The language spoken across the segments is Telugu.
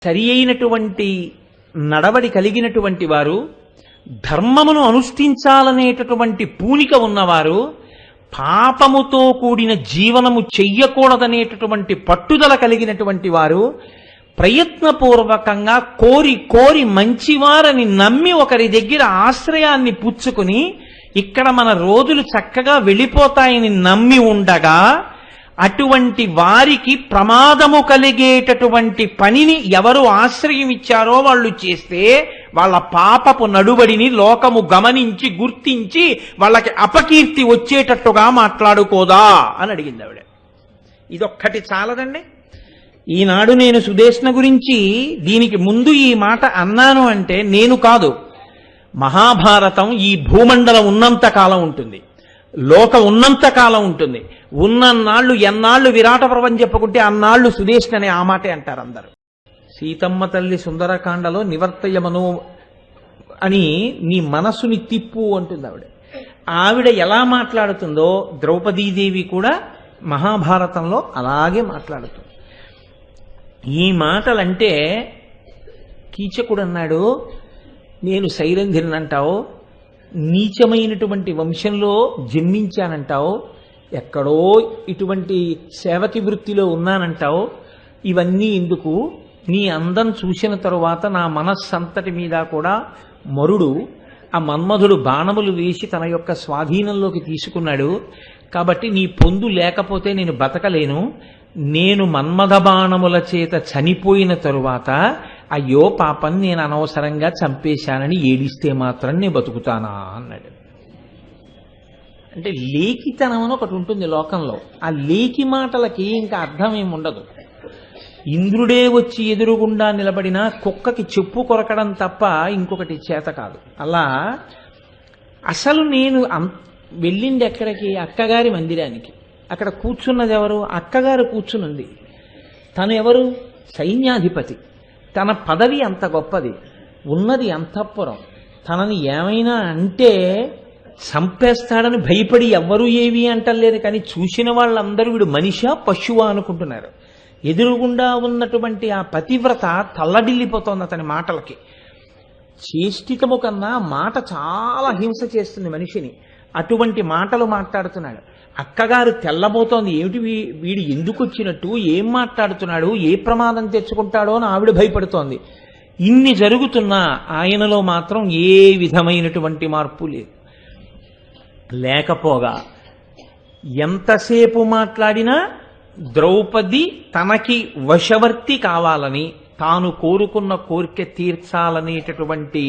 సరి అయినటువంటి నడవడి కలిగినటువంటి వారు, ధర్మమును అనుష్ఠించాలనేటటువంటి పూనిక ఉన్నవారు, పాపముతో కూడిన జీవనము చెయ్యకూడదనేటటువంటి పట్టుదల కలిగినటువంటి వారు, ప్రయత్నపూర్వకంగా కోరి కోరి మంచివారని నమ్మి ఒకరి దగ్గర ఆశ్రయాన్ని పుచ్చుకుని ఇక్కడ మన రోజులు చక్కగా వెళ్ళిపోతాయని నమ్మి ఉండగా, అటువంటి వారికి ప్రమాదము కలిగేటటువంటి పనిని ఎవరు ఆశ్రయం ఇచ్చారో వాళ్ళు చేస్తే వాళ్ళ పాపపు నడువడిని లోకము గమనించి గుర్తించి వాళ్ళకి అపకీర్తి వచ్చేటట్టుగా మాట్లాడుకోదా అని అడిగింది ఆవిడ. ఇదొక్కటి చాలదండి. ఈనాడు నేను సుదేష్ణ గురించి దీనికి ముందు ఈ మాట అన్నాను అంటే నేను కాదు, మహాభారతం ఈ భూమండలం ఉన్నంత కాలం ఉంటుంది, లోకం ఉన్నంత కాలం ఉంటుంది. ఉన్నన్నాళ్ళు ఎన్నాళ్ళు విరాట పర్వం చెప్పుకుంటే అన్నాళ్ళు సుదేష్ణ అనే ఆ మాటే అంటారు అందరూ. సీతమ్మ తల్లి సుందరకాండలో నివర్తయమను అని నీ మనసుని తిప్పు అంటుంది ఆవిడ. ఆవిడ ఎలా మాట్లాడుతుందో ద్రౌపదీదేవి కూడా మహాభారతంలో అలాగే మాట్లాడుతుంది. ఈ మాటలంటే కీచకుడు అన్నాడు, నేను సైరంధ్రిని అంటావు, నీచమైనటువంటి వంశంలో జన్మించానంటావు, ఎక్కడో ఇటువంటి సేవకి వృత్తిలో ఉన్నానంటావు, ఇవన్నీ ఎందుకు? నీ అందం చూసిన తరువాత నా మనస్సంతటి మీద కూడా మరుడు ఆ మన్మధుడు బాణములు వేసి తన యొక్క స్వాధీనంలోకి తీసుకున్నాడు. కాబట్టి నీ పొందు లేకపోతే నేను బతకలేను. నేను మన్మథ బాణముల చేత చనిపోయిన తరువాత అయ్యో పాపం నేను అనవసరంగా చంపేశానని ఏడిస్తే మాత్రం నేను బతుకుతానా అన్నాడు. అంటే లేఖితనం అని ఒకటి ఉంటుంది లోకంలో. ఆ లేఖి మాటలకి ఇంకా అర్థం ఏముండదు. ఇంద్రుడే వచ్చి ఎదురుగుండా నిలబడినా కుక్కకి చెప్పు కొరకడం తప్ప ఇంకొకటి చేత కాదు. అలా అసలు నేను వెళ్ళింది ఎక్కడికి? అక్కగారి మందిరానికి. అక్కడ కూర్చున్నది ఎవరు? అక్కగారు కూర్చునుంది. తను ఎవరు? సైన్యాధిపతి. తన పదవి అంత గొప్పది, ఉన్నది అంతఃపురం. తనని ఏమైనా అంటే చంపేస్తాడని భయపడి ఎవ్వరూ ఏవి అంటలేదు. కానీ చూసిన వాళ్ళందరూ వీడు మనిషా పశువా అనుకుంటున్నారు. ఎదురుగుండా ఉన్నటువంటి ఆ పతివ్రత తల్లడిల్లిపోతోంది అతని మాటలకి. చేష్టితము కన్నా మాట చాలా హింస చేస్తుంది మనిషిని. అటువంటి మాటలు మాట్లాడుతున్నాడు. అక్కగారు తెల్లబోతోంది. ఏమిటి వీడు ఎందుకు వచ్చినట్టు, ఏం మాట్లాడుతున్నాడు, ఏ ప్రమాదం తెచ్చుకుంటాడో అని ఆవిడ భయపడుతోంది. ఇన్ని జరుగుతున్నా ఆయనలో మాత్రం ఏ విధమైనటువంటి మార్పు లేదు. లేకపోగా ఎంతసేపు మాట్లాడినా ద్రౌపది తనకి వశవర్తి కావాలని, తాను కోరుకున్న కోరిక తీర్చాలనేటటువంటి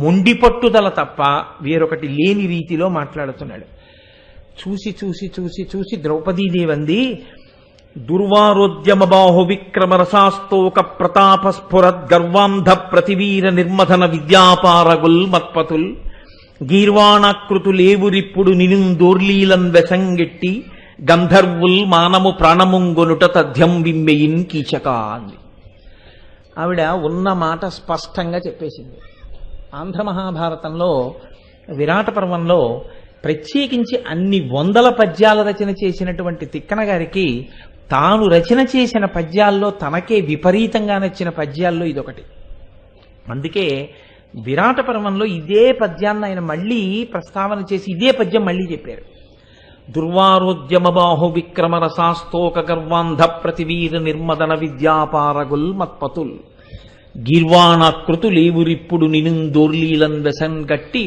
మొండి పట్టుదల తప్ప వేరొకటి లేని రీతిలో మాట్లాడుతున్నాడు. చూసి చూసి చూసి చూసి ద్రౌపదీదేవి అంది, దుర్వారోద్యమ బాహు విక్రమ రసాస్తోక ప్రతాప స్ఫురద్ గర్వాంధ ప్రతివీర నిర్మథన విద్యాపారగుల్ మత్పతుల్ గీర్వాణాకృతులేవురిప్పుడు నినుందోర్లీలన్ వెసంగెట్టి గంధర్వుల్ మానము ప్రాణముంగొనుట తథ్యం విమ్మెయిన్ కీచక అంది. ఆవిడ ఉన్న మాట స్పష్టంగా చెప్పేసింది. ఆంధ్ర మహాభారతంలో విరాట పర్వంలో ప్రత్యేకించి అన్ని వందల పద్యాల రచన చేసినటువంటి తిక్కన గారికి తాను రచన చేసిన పద్యాల్లో తనకే విపరీతంగా నచ్చిన పద్యాల్లో ఇదొకటి. అందుకే విరాట పర్వంలో ఇదే పద్యాన్ని ఆయన మళ్ళీ ప్రస్తావన చేసి ఇదే పద్యం మళ్ళీ చెప్పారు. దుర్వారోద్యమ బాహు విక్రమ రసాస్తోక గర్వాంధ ప్రతివీర నిర్మదన విద్యాపారగుల్ మత్పతుల్ గీర్వాణాకృతులేవురిప్పుడు నినుందోర్లీలన్ వెసన్ గట్టి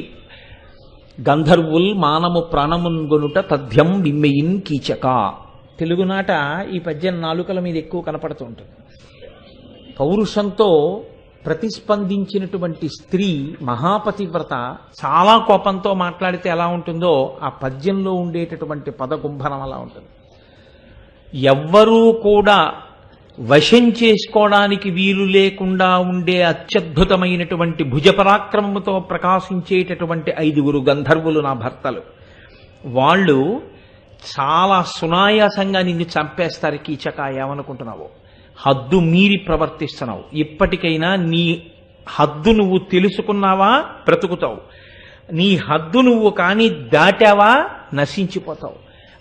గంధర్వుల్ మానము ప్రాణమున్గొనుట తథ్యం విమ్మెయిన్ కీచక. తెలుగునాట ఈ పద్యం నాలుకల మీద ఎక్కువ కనపడుతూ ఉంటుంది. పౌరుషంతో ప్రతిస్పందించినటువంటి స్త్రీ మహాపతివ్రత చాలా కోపంతో మాట్లాడితే ఎలా ఉంటుందో ఆ పద్యంలో ఉండేటటువంటి పదగుంభనం అలా ఉంటుంది. ఎవ్వరూ కూడా వశం చేసుకోవడానికి వీలు లేకుండా ఉండే అత్యద్భుతమైనటువంటి భుజపరాక్రమముతో ప్రకాశించేటటువంటి 5 గంధర్వులు నా భర్తలు. వాళ్ళు చాలా సునాయాసంగా నిన్ను చంపేస్తారు కీచక. ఏమనుకుంటున్నావు? హద్దు మీరి ప్రవర్తిస్తున్నావు. ఇప్పటికైనా నీ హద్దు నువ్వు తెలుసుకున్నావా బ్రతుకుతావు, నీ హద్దు నువ్వు కానీ దాటావా నశించిపోతావు.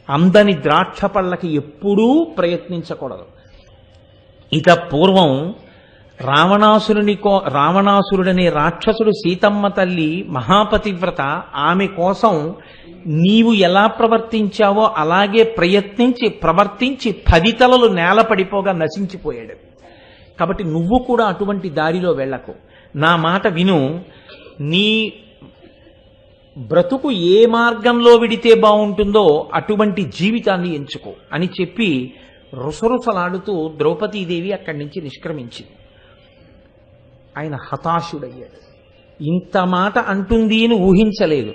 అందని ద్రాక్ష పళ్ళకి ఎప్పుడూ ప్రయత్నించకూడదు. ఇత పూర్వం రావణాసురుడనే రాక్షసుడు సీతమ్మ తల్లి మహాపతివ్రత, ఆమె కోసం నీవు ఎలా ప్రవర్తించావో అలాగే ప్రవర్తించి 10 తలలు నేల పడిపోగా నశించిపోయాడు. కాబట్టి నువ్వు కూడా అటువంటి దారిలో వెళ్ళకు, నా మాట విను, నీ బ్రతుకు ఏ మార్గంలో విడితే బాగుంటుందో అటువంటి జీవితాన్ని ఎంచుకో అని చెప్పి రుసరుసలాడుతూ ద్రౌపదీదేవి అక్కడి నుంచి నిష్క్రమించింది. ఆయన హతాశుడయ్యాడు. ఇంత మాట అంటుంది అని ఊహించలేదు.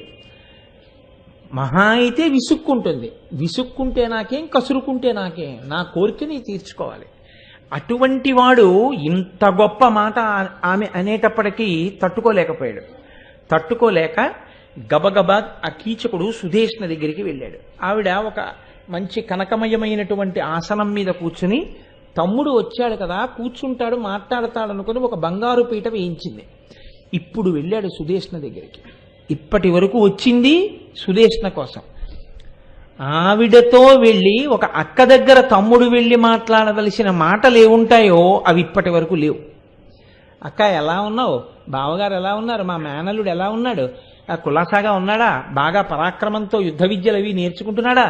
మహా అయితే విసుక్కుంటుంది, విసుక్కుంటే నాకేం, కసురుకుంటే నాకేం, నా కోరికని తీర్చుకోవాలి. అటువంటి వాడు ఇంత గొప్ప మాట ఆమె అనేటప్పటికీ తట్టుకోలేకపోయాడు. తట్టుకోలేక గబగబా ఆ కీచకుడు సుధేష్ణ దగ్గరికి వెళ్ళాడు. ఆవిడ ఒక మంచి కనకమయమైనటువంటి ఆసనం మీద కూర్చుని, తమ్ముడు వచ్చాడు కదా కూర్చుంటాడు మాట్లాడతాడు అనుకుని ఒక బంగారు పీట వేయించింది. ఇప్పుడు వెళ్ళాడు సుధేష్ణ దగ్గరికి. ఇప్పటి వరకు వచ్చింది సుధేష్ణ కోసం. ఆవిడతో వెళ్ళి ఒక అక్క దగ్గర తమ్ముడు వెళ్ళి మాట్లాడవలసిన మాటలు ఏముంటాయో అవి ఇప్పటి వరకు లేవు. అక్క ఎలా ఉన్నావు, బావగారు ఎలా ఉన్నారు, మా మేనల్లుడు ఎలా ఉన్నాడు, కులాసాగా ఉన్నాడా, బాగా పరాక్రమంతో యుద్ధ విద్యలు అవి నేర్చుకుంటున్నాడా,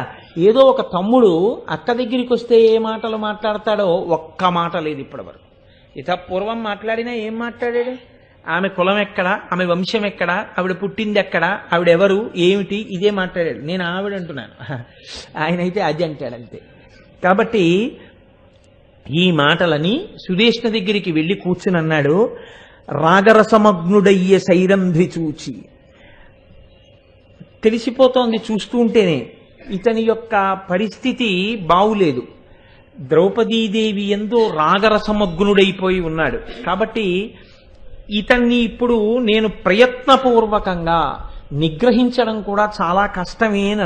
ఏదో ఒక తమ్ముడు అక్క దగ్గరికి వస్తే ఏ మాటలు మాట్లాడతాడో ఒక్క మాట లేదు ఇప్పటి వరకు. పూర్వం మాట్లాడినా ఏం మాట్లాడాడు, ఆమె కులం ఎక్కడా, ఆమె వంశం ఎక్కడా, ఆవిడ పుట్టింది ఎక్కడా, ఆవిడెవరు ఏమిటి, ఇదే మాట్లాడాడు. నేను ఆవిడ అంటున్నాను, ఆయనైతే అది అంటాడంతే. కాబట్టి ఈ మాటలని సుధేష్ణ దగ్గరికి వెళ్ళి కూర్చుని అన్నాడు, రాగరసమగ్నుడయ్యే సైరంధ్రి చూచి. తెలిసిపోతోంది చూస్తూ ఉంటేనే ఇతని యొక్క పరిస్థితి బావులేదు. ద్రౌపదీదేవి యందు రాగరసమగ్నుడైపోయి ఉన్నాడు. కాబట్టి ఇతన్ని ఇప్పుడు నేను ప్రయత్నపూర్వకంగా నిగ్రహించడం కూడా చాలా కష్టమే అని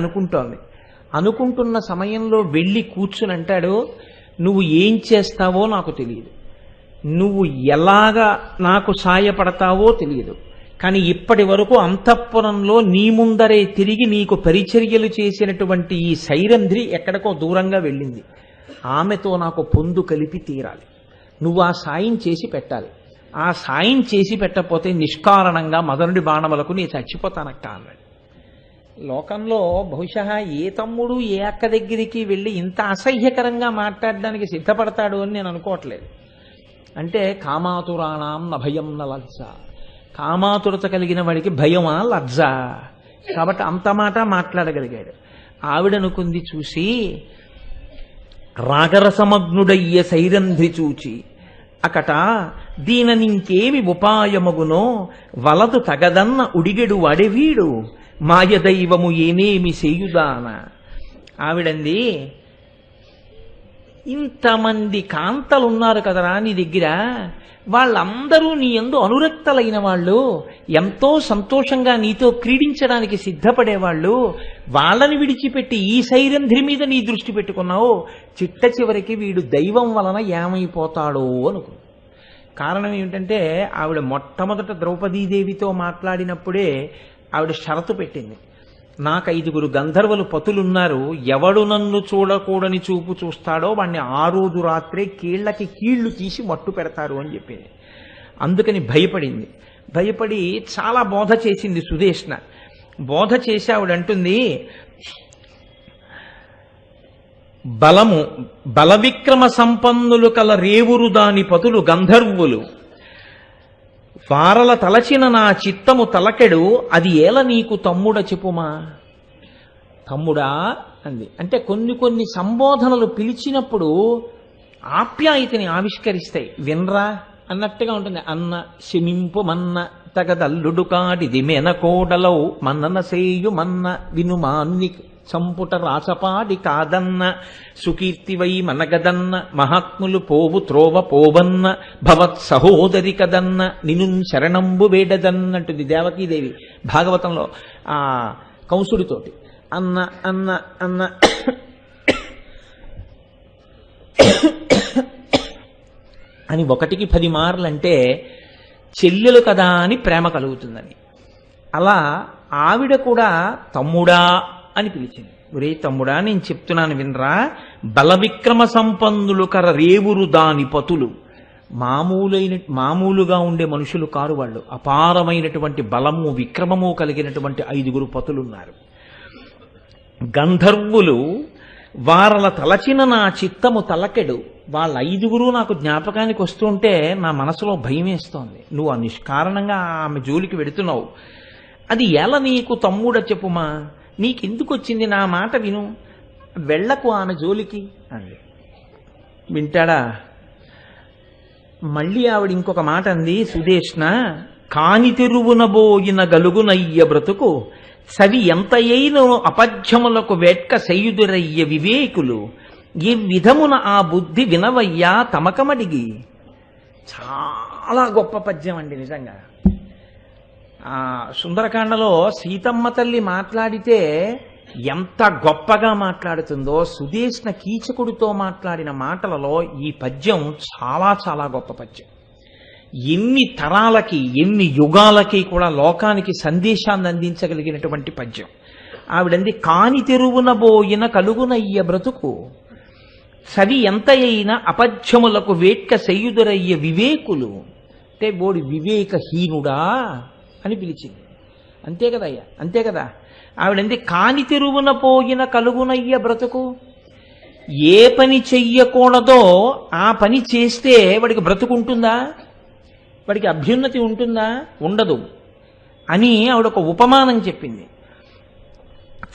అనుకుంటున్న సమయంలో వెళ్ళి కూర్చుని అంటాడు, నువ్వు ఏం చేస్తావో నాకు తెలియదు, నువ్వు ఎలాగా నాకు సాయపడతావో తెలియదు, కానీ ఇప్పటి వరకు అంతఃపురంలో నీ ముందరే తిరిగి నీకు పరిచర్యలు చేసినటువంటి ఈ సైరంధ్రి ఎక్కడికో దూరంగా వెళ్ళింది. ఆమెతో నాకు పొందు కలిపి తీరాలి, నువ్వు ఆ సాయం చేసి పెట్టాలి. ఆ సాయం చేసి పెట్టకపోతే నిష్కారణంగా మదనుడి బాణములకు నేను చచ్చిపోతానక్క అన్నాడు. లోకంలో బహుశా ఏ తమ్ముడు ఏ అక్క దగ్గరికి వెళ్ళి ఇంత అసహ్యకరంగా మాట్లాడడానికి సిద్ధపడతాడు అని నేను అనుకోవట్లేదు. అంటే కామాతురాణం నభయం న లజ్జ, కామాతురత కలిగిన వాడికి భయమా లజ్జ, కాబట్టి అంత మాట మాట్లాడగలిగాడు. ఆవిడనుకుంది చూసి, రాగరసమగ్నుడయ్య సైరంధ్రి చూచి అకట దీననింకేమి ఉపాయమగునో వలదు తగదన్న ఉడిగెడు వడవీడు మాయదైవము ఏనేమి చేయుదాన. ఆవిడంది, ఇంతమంది కాంతలున్నారు కదరా నీ దగ్గర, వాళ్ళందరూ నీ యందు అనురక్తలైన వాళ్ళు, ఎంతో సంతోషంగా నీతో క్రీడించడానికి సిద్ధపడేవాళ్ళు, వాళ్ళని విడిచిపెట్టి ఈ సైరంధ్రి మీద నీ దృష్టి పెట్టుకున్నావు. చిట్ట చివరికి వీడు దైవం వలన ఏమైపోతాడో అనుకో. కారణం ఏమిటంటే ఆవిడ మొట్టమొదట ద్రౌపదీదేవితో మాట్లాడినప్పుడే ఆవిడ షరతు పెట్టింది, నాకు 5 గంధర్వులు పతులున్నారు, ఎవడు నన్ను చూడకూడని చూపు చూస్తాడో వాడిని ఆ రోజు రాత్రే కీళ్లకి కీళ్లు తీసి మట్టు పెడతారు అని చెప్పింది. అందుకని భయపడి చాలా బోధ చేసింది సుధేష్ణ. బోధ చేసి ఆవిడంటుంది, బలవిక్రమ సంపన్నులు కల రేవురు దాని పతులు గంధర్వులు, వారల తలచిన నా చిత్తము తలకెడు, అది ఏల నీకు తమ్ముడ చెప్పుమా. తమ్ముడా అంది. అంటే కొన్ని సంబోధనలు పిలిచినప్పుడు ఆప్యాయతని ఆవిష్కరిస్తాయి. వినరా అన్నట్టుగా ఉంటుంది. అన్న శమింపు మన్న తగదల్లుడు కాడిది మెనకోడలవు మన్నన సేయు మన్న వినుమాన్ని సంపుట రాసపాడి కాదన్న సుకీర్తివై మనగదన్న మహాత్ములు పోవు త్రోవ పోవన్న భవత్ సహోదరి కదన్న నిను శరణంబు వేడదన్నట్టుంది దేవకీదేవి భాగవతంలో ఆ కంసుడితోటి. అన్న అన్న అన్న అని 1కి 10 మార్లు అంటే చెల్లెలు కదా అని ప్రేమ కలుగుతుందని. అలా ఆవిడ కూడా తమ్ముడా అని పిలిచింది. ఒరే తమ్ముడా, నేను చెప్తున్నాను వినరా, బలవిక్రమ సంపన్నులు కర రేవురు దాని పతులు, మామూలుగా ఉండే మనుషులు కారు వాళ్ళు. అపారమైనటువంటి బలము విక్రమము కలిగినటువంటి 5 పతులున్నారు. గంధర్వులు వారల తలచిన నా చిత్తము తలకెడు. వాళ్ళ 5 నాకు జ్ఞాపకానికి వస్తుంటే నా మనసులో భయం వేస్తోంది. నువ్వు నిష్కారణంగా ఆమె జోలికి వెడుతున్నావు. అది ఎలా నీకు తమ్ముడ చెప్పుమా, నీకెందుకు వచ్చింది, నా మాట విను, వెళ్ళకు ఆమె జోలికి అంది. వింటాడా? మళ్ళీ ఆవిడ ఇంకొక మాట అంది, సుదేష్ణ కాని తెరువునబోయిన గలుగునయ్య బ్రతుకు సవి ఎంతయైన అపధ్యములకు వేట్క సయుదురయ్య వివేకులు ఈ విధమున ఆ బుద్ధి వినవయ్యా తమకమడిగి. చాలా గొప్ప పద్యం అండి నిజంగా. ఆ సుందరకాండలో సీతమ్మ తల్లి మాట్లాడితే ఎంత గొప్పగా మాట్లాడుతుందో, సుదేష్ణ కీచకుడితో మాట్లాడిన మాటలలో ఈ పద్యం చాలా చాలా గొప్ప పద్యం. ఎన్ని తరాలకి ఎన్ని యుగాలకి కూడా లోకానికి సందేశాన్ని అందించగలిగినటువంటి పద్యం. ఆవిడంది కాని తెరువునబోయిన కలుగునయ్య బ్రతుకు సవి ఎంత అయిన అపధ్యములకు వేట్క సెయ్యుదురయ్య వివేకులు. అంటే బోడి వివేకహీనుడా అని పిలిచింది. అంతే కదయ్యా, అంతే కదా. ఆవిడంది కాని తెరువున పోయిన కలుగునయ్య బ్రతుకు. ఏ పని చెయ్యకూడదో ఆ పని చేస్తే వాడికి బ్రతుకుంటుందా, వాడికి అభ్యున్నతి ఉంటుందా? ఉండదు అని ఆవిడ ఒక ఉపమానం చెప్పింది.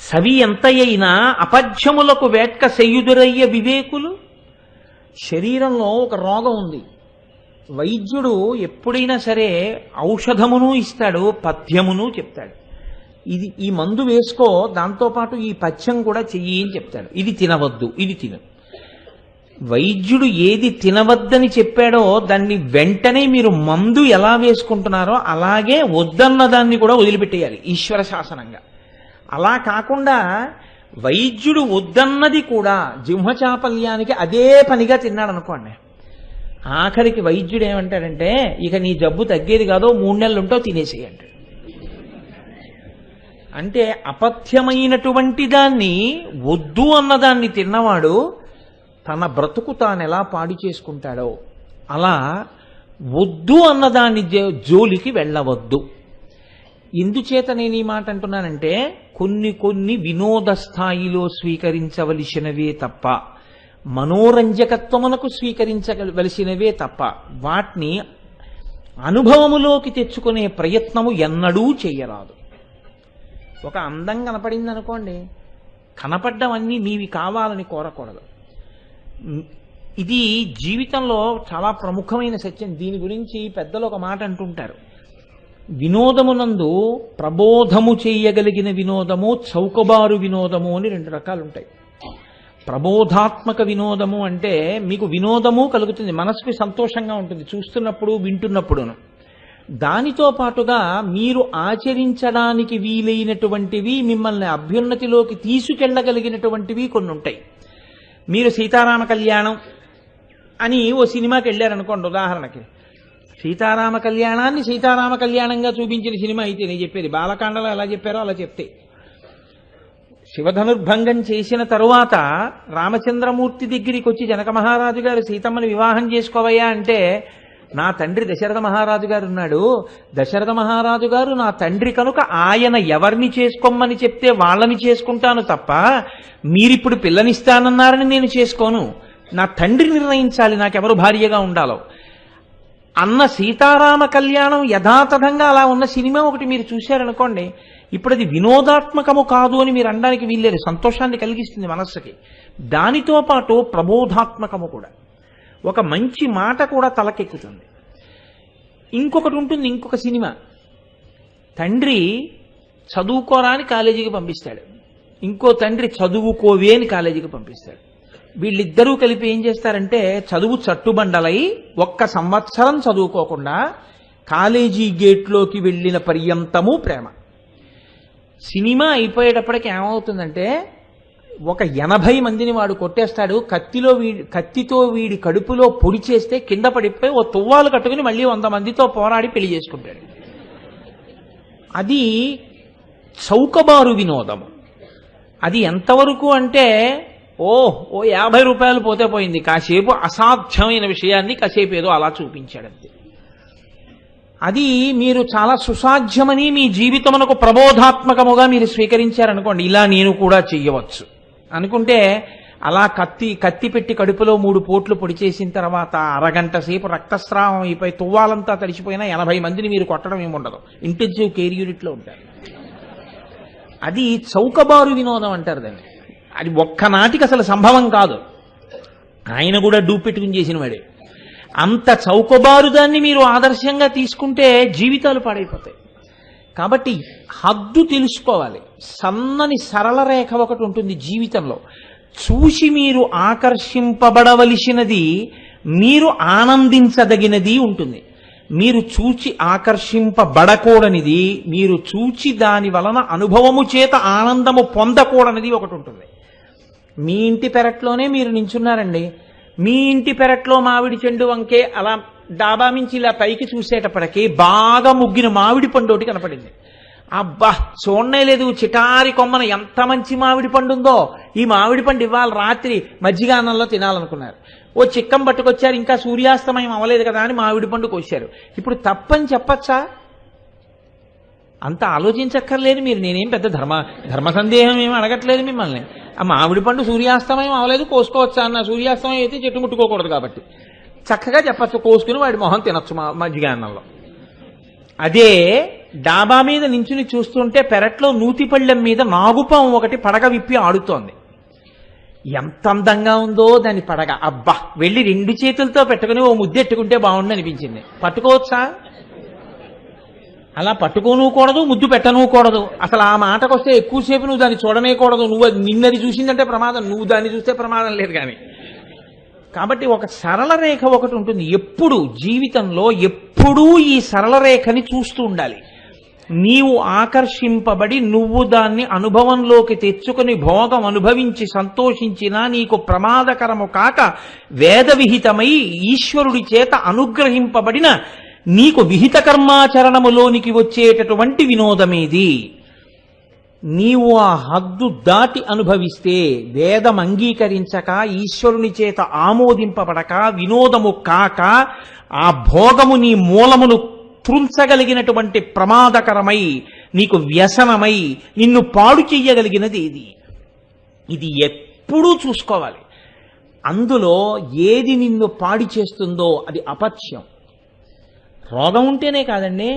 సవి ఎంత అయినా అపధ్యములకు వేట్క సెయ్యుదురయ్య వివేకులు. శరీరంలో ఒక రోగం ఉంది. వైద్యుడు ఎప్పుడైనా సరే ఔషధమును ఇస్తాడు, పథ్యమును చెప్తాడు. ఈ మందు వేసుకో, దాంతోపాటు ఈ పథ్యం కూడా చెయ్యి అని చెప్తాడు. ఇది తినవద్దు, ఇది తిను. వైద్యుడు ఏది తినవద్దని చెప్పాడో దాన్ని వెంటనే మీరు మందు ఎలా వేసుకుంటున్నారో అలాగే వద్దన్న దాన్ని కూడా వదిలిపెట్టేయాలి ఈశ్వర శాసనంగా. అలా కాకుండా వైద్యుడు వద్దన్నది కూడా జిహ్వచాపల్యానికి అదే పనిగా తిన్నాడు అనుకోండి, ఆఖరికి వైద్యుడు ఏమంటాడంటే ఇక నీ జబ్బు తగ్గేది కాదో 3 నెలలు ఉంటావు, తినేసేయండి. అంటే అపథ్యమైనటువంటి దాన్ని వద్దు అన్నదాన్ని తిన్నవాడు తన బ్రతుకు తాను ఎలా పాడి చేసుకుంటాడో అలా వద్దు అన్నదాన్ని జోలికి వెళ్ళవద్దు. ఎందుచేత నేను ఈ మాట అంటున్నానంటే కొన్ని వినోద స్థాయిలో స్వీకరించవలసినవే తప్ప, మనోరంజకత్వమునకు స్వీకరించవలసినవే తప్ప వాటిని అనుభవములోకి తెచ్చుకునే ప్రయత్నము ఎన్నడూ చేయరాదు. ఒక అందం కనపడింది అనుకోండి, కనపడ్డవన్నీ నీవి కావాలని కోరకూడదు. ఇది జీవితంలో చాలా ప్రముఖమైన సత్యం. దీని గురించి పెద్దలు ఒక మాట అంటుంటారు, వినోదమునందు ప్రబోధము చేయగలిగిన వినోదము, చౌకబారు వినోదము అని 2 రకాలు ఉంటాయి. ప్రబోధాత్మక వినోదము అంటే మీకు వినోదము కలుగుతుంది, మనసుకి సంతోషంగా ఉంటుంది చూస్తున్నప్పుడు వింటున్నప్పుడును. దానితో పాటుగా మీరు ఆచరించడానికి వీలైనటువంటివి, మిమ్మల్ని అభ్యున్నతిలోకి తీసుకెళ్లగలిగినటువంటివి కొన్ని ఉంటాయి. మీరు సీతారామ కళ్యాణం అని ఓ సినిమాకి వెళ్ళారనుకోండి, ఉదాహరణకి సీతారామ కళ్యాణాన్ని సీతారామ కళ్యాణంగా చూపించిన సినిమా అయితే నేను చెప్పేది బాలకాండలో ఎలా చెప్పారో అలా చెప్తే, శివధనుర్భంగం చేసిన తరువాత రామచంద్రమూర్తి దగ్గరికి వచ్చి జనక మహారాజు గారు సీతమ్మని వివాహం చేసుకోవయ్యా అంటే, నా తండ్రి దశరథ మహారాజు గారు ఉన్నాడు, దశరథ మహారాజు గారు నా తండ్రి కనుక ఆయన ఎవరిని చేసుకోమని చెప్తే వాళ్ళని చేసుకుంటాను తప్ప మీరిప్పుడు పిల్లనిస్తానన్నారని నేను చేసుకోను, నా తండ్రి నిర్ణయించాలి నాకెవరు భార్యగా ఉండాలో అన్న సీతారామ కళ్యాణం యథాతథంగా అలా ఉన్న సినిమా ఒకటి మీరు చూశారనుకోండి, ఇప్పుడు అది వినోదాత్మకము కాదు అని మీరు అనడానికి వీల్లేదు, సంతోషాన్ని కలిగిస్తుంది మనస్సుకి. దానితో పాటు ప్రబోధాత్మకము కూడా, ఒక మంచి మాట కూడా తలకెక్కుతుంది. ఇంకొకటి ఉంటుంది, ఇంకొక సినిమా, తండ్రి చదువుకోరా అని కాలేజీకి పంపిస్తాడు, ఇంకో తండ్రి చదువుకోవే అని కాలేజీకి పంపిస్తాడు. వీళ్ళిద్దరూ కలిపి ఏం చేస్తారంటే చదువు చట్టుబండలై 1 సంవత్సరం చదువుకోకుండా కాలేజీ గేట్లోకి వెళ్ళిన పర్యంతము ప్రేమ. సినిమా అయిపోయేటప్పటికి ఏమవుతుందంటే ఒక 80 మందిని వాడు కొట్టేస్తాడు, కత్తితో వీడి కడుపులో పొడి చేస్తే కింద పడిపోయి ఓ తువ్వాలు కట్టుకుని మళ్ళీ 100 మందితో పోరాడి పెళ్లి చేసుకుంటాడు. అది చౌకబారు వినోదము. అది ఎంతవరకు అంటే ఓ 50 రూపాయలు పోతే పోయింది, కాసేపు అసాధ్యమైన విషయాన్ని కాసేపు ఏదో అలా చూపించాడంతే. అది మీరు చాలా సుసాధ్యమని మీ జీవితమునకు ప్రబోధాత్మకముగా మీరు స్వీకరించారనుకోండి, ఇలా నేను కూడా చెయ్యవచ్చు అనుకుంటే, అలా కత్తి పెట్టి కడుపులో 3 పోట్లు పొడి చేసిన తర్వాత అరగంట సేపు రక్తస్రావం అయిపోయి తువ్వాలంతా తడిచిపోయినా 80 మందిని మీరు కొట్టడం ఏముండదు, ఇంటెన్సివ్ కేర్ యూనిట్లో ఉంటారు. అది చౌకబారు వినోదం అంటారు దాన్ని. అది ఒక్కనాటికి అసలు సంభవం కాదు, ఆయన కూడా డూప్ పెట్టుకుని చేసిన వాడే. అంత చౌకబారు దాన్ని మీరు ఆదర్శంగా తీసుకుంటే జీవితాలు పాడైపోతాయి. కాబట్టి హద్దు తెలుసుకోవాలి. సన్నని సరళ రేఖ ఒకటి ఉంటుంది జీవితంలో. చూసి మీరు ఆకర్షింపబడవలసినది, మీరు ఆనందించదగినది ఉంటుంది. మీరు చూచి ఆకర్షింపబడకూడనిది, మీరు చూచి దాని వలన అనుభవము చేత ఆనందము పొందకూడనిది ఒకటి ఉంటుంది. మీ ఇంటి పెరట్లోనే మీరు నించున్నారండి, మీ ఇంటి పెరట్లో మామిడి చెండు వంకే అలా డాబా మించి ఇలా పైకి చూసేటప్పటికి బాగా ముగ్గిన మామిడి పండు ఒకటి కనపడింది. అబ్బా చూడనే లేదు, చిటారి కొమ్మన ఎంత మంచి మామిడి పండు ఉందో, ఈ మామిడి పండు ఇవాళ రాత్రి మజ్జిగానంలో తినాలనుకున్నారు. ఓ చిక్కం పట్టుకొచ్చారు, ఇంకా సూర్యాస్తమయం అవ్వలేదు కదా అని మామిడి పండు కోశారు. ఇప్పుడు తప్పని చెప్పచ్చా? అంత ఆలోచించక్కర్లేదు మీరు. నేనేం పెద్ద ధర్మ సందేహం ఏమి అడగట్లేదు మిమ్మల్ని. ఆ మామిడి పండు సూర్యాస్తమయం అవ్వలేదు కోసుకోవచ్చా అన్న, సూర్యాస్తమయం అయితే చెట్టు ముట్టుకోకూడదు కాబట్టి చక్కగా చెప్పచ్చు, కోసుకుని వాడి మొహం తినొచ్చు మజ్జిగాన్నంలో. అదే డాబా మీద నించుని చూస్తుంటే పెరట్లో నూతిపళ్ళెం మీద నాగుపాము ఒకటి పడగ విప్పి ఆడుతోంది. ఎంత అందంగా ఉందో దాని పడగ. అబ్బా వెళ్ళి 2 చేతులతో పెట్టుకుని ఓ ముద్దెట్టుకుంటే బాగుండు అనిపించింది. పట్టుకోవచ్చా? అలా పట్టుకోనుకూడదు, ముద్దు పెట్టనుకూడదు. అసలు ఆ మాటకొస్తే ఎక్కువసేపు నువ్వు దాన్ని చూడనేకూడదు. నువ్వు నిన్నది చూసిందంటే ప్రమాదం, నువ్వు దాన్ని చూస్తే ప్రమాదం లేదు. కానీ కాబట్టి ఒక సరళ రేఖ ఒకటి ఉంటుంది. ఎప్పుడు జీవితంలో ఎప్పుడూ ఈ సరళ రేఖని చూస్తూ ఉండాలి. నీవు ఆకర్షింపబడి నువ్వు దాన్ని అనుభవంలోకి తెచ్చుకుని భోగం అనుభవించి సంతోషించినా నీకు ప్రమాదకరము కాక వేద విహితమై ఈశ్వరుడి చేత అనుగ్రహింపబడిన నీకు విహిత కర్మాచరణములోనికి వచ్చేటటువంటి వినోదమేది. నీవు ఆ హద్దు దాటి అనుభవిస్తే, వేదం అంగీకరించక ఈశ్వరుని చేత ఆమోదింపబడక వినోదము కాక ఆ భోగము నీ మూలమును త్రుంచగలిగినటువంటి ప్రమాదకరమై నీకు వ్యసనమై నిన్ను పాడు చెయ్యగలిగినది ఏది? ఇది ఎప్పుడూ చూసుకోవాలి. అందులో ఏది నిన్ను పాడి చేస్తుందో అది అపథ్యం. రోగం ఉంటేనే కాదండి,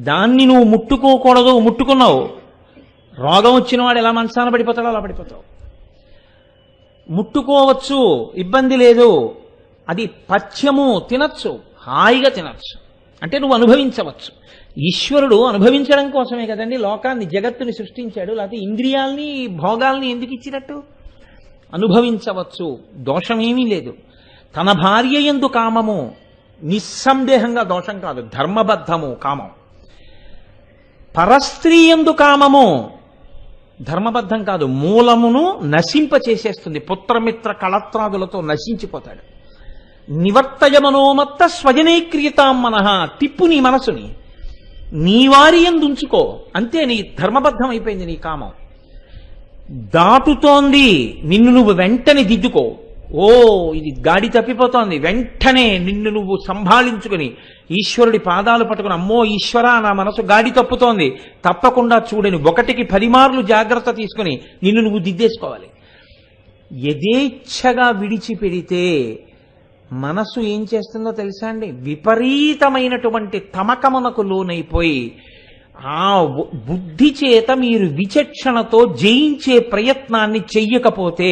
దాన్ని నువ్వు ముట్టుకోకూడదు, ముట్టుకున్నావు, రోగం వచ్చిన వాడు ఎలా మనసాన పడిపోతాడో అలా పడిపోతావు. ముట్టుకోవచ్చు, ఇబ్బంది లేదు, అది పథ్యము, తినచ్చు, హాయిగా తినచ్చు, అంటే నువ్వు అనుభవించవచ్చు. ఈశ్వరుడు అనుభవించడం కోసమే కదండి లోకాన్ని, జగత్తుని సృష్టించాడు. లేకపోతే ఇంద్రియాల్ని భోగాల్ని ఎందుకు ఇచ్చినట్టు? అనుభవించవచ్చు, దోషమేమీ లేదు. తన భార్య యందు కామము నిస్సందేహంగా దోషం కాదు, ధర్మబద్ధము కామం. పరస్త్రీ యందు కామము ధర్మబద్ధం కాదు, మూలమును నశింప చేసేస్తుంది. పుత్రమిత్ర కళత్రాదులతో నశించిపోతాడు. నివర్తయ మనోమత్త స్వజనైక్రియతాం మనః, తిప్పు నీ మనసుని, నీ వారి యందు ఉంచుకో, అంతే. నీ ధర్మబద్ధం అయిపోయింది నీ కామం. దాటుతోంది, నిన్ను నువ్వు వెంటనే దిద్దుకో. ఓ ఇది గాడి తప్పిపోతోంది, వెంటనే నిన్ను నువ్వు సంభాళించుకుని ఈశ్వరుడి పాదాలు పట్టుకుని, అమ్మో ఈశ్వరా నా మనసు గాడి తప్పుతోంది, తప్పకుండా చూడని 1కి 10 మార్లు జాగ్రత్త తీసుకుని నిన్ను నువ్వు దిద్దేసుకోవాలి. యథేచ్ఛగా విడిచిపెడితే మనసు ఏం చేస్తుందో తెలుసా అండి? విపరీతమైనటువంటి తమకమునకు లోనైపోయి ఆ బుద్ధి చేత మీరు విచక్షణతో జయించే ప్రయత్నాన్ని చెయ్యకపోతే,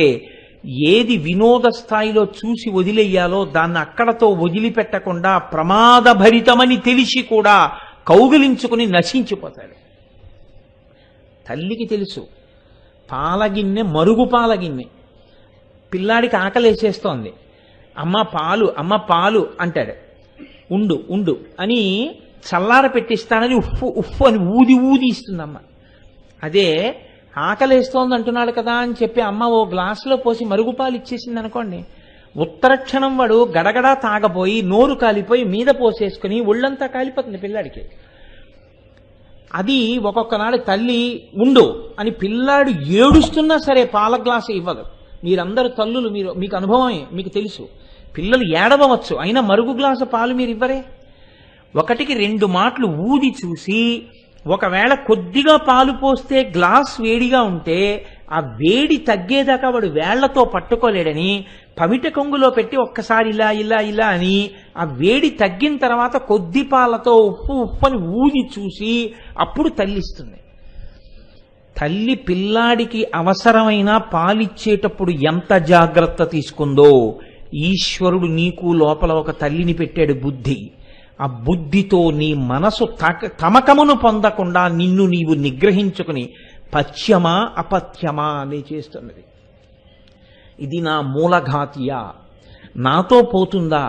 ఏది వినోద స్థాయిలో చూసి వదిలేయాలో దాన్ని అక్కడతో వదిలిపెట్టకుండా ప్రమాదభరితమని తెలిసి కూడా కౌగిలించుకుని నశించిపోతాడు. తల్లికి తెలుసు, పాలగిన్నె మరుగు పాలగిన్నె, పిల్లాడికి ఆకలేసేస్తోంది, అమ్మ పాలు అమ్మ పాలు అంటాడు. ఉండు ఉండు అని చల్లార పెట్టిస్తానని ఉఫ్ఫు ఉఫ్ఫు అని ఊది ఊది ఇస్తుందమ్మ. అదే ఆకలేస్తోంది అంటున్నాడు కదా అని చెప్పి అమ్మ ఓ గ్లాసులో పోసి మరుగుపాలు ఇచ్చేసింది అనుకోండి, ఉత్తరక్షణం వాడు గడగడా తాగబోయి నోరు కాలిపోయి మీద పోసేసుకుని ఒళ్ళంతా కాలిపోతుంది పిల్లాడికి. అది ఒక్కొక్కనాడు తల్లి ఉండు అని పిల్లాడు ఏడుస్తున్నా సరే పాల గ్లాసు ఇవ్వదు. మీరందరూ తల్లులు, మీకు అనుభవమే, మీకు తెలుసు. పిల్లలు ఏడవవచ్చు, అయినా మరుగు గ్లాసు పాలు మీరు ఇవ్వరే. 1-2 మాటలు ఊది చూసి, ఒకవేళ కొద్దిగా పాలు పోస్తే గ్లాస్ వేడిగా ఉంటే ఆ వేడి తగ్గేదాకా వాడు వేళ్లతో పట్టుకోలేడని పమిట కొంగులో పెట్టి ఒక్కసారి ఇలా ఇలా ఇలా అని ఆ వేడి తగ్గిన తర్వాత కొద్ది పాలతో ఉప్పని ఊది చూసి అప్పుడు తల్లిస్తుంది. తల్లి పిల్లాడికి అవసరమైన పాలిచ్చేటప్పుడు ఎంత జాగ్రత్త తీసుకుందో, ఈశ్వరుడు నీకు లోపల ఒక తల్లిని పెట్టాడు, బుద్ధి. ఆ బుద్ధితో నీ మనసు తమకమును పొందకుండా నిన్ను నీవు నిగ్రహించుకుని పథ్యమా అపథ్యమా అని చేస్తున్నది. ఇది నా మూలఘాతియా, నాతో పోతుందా,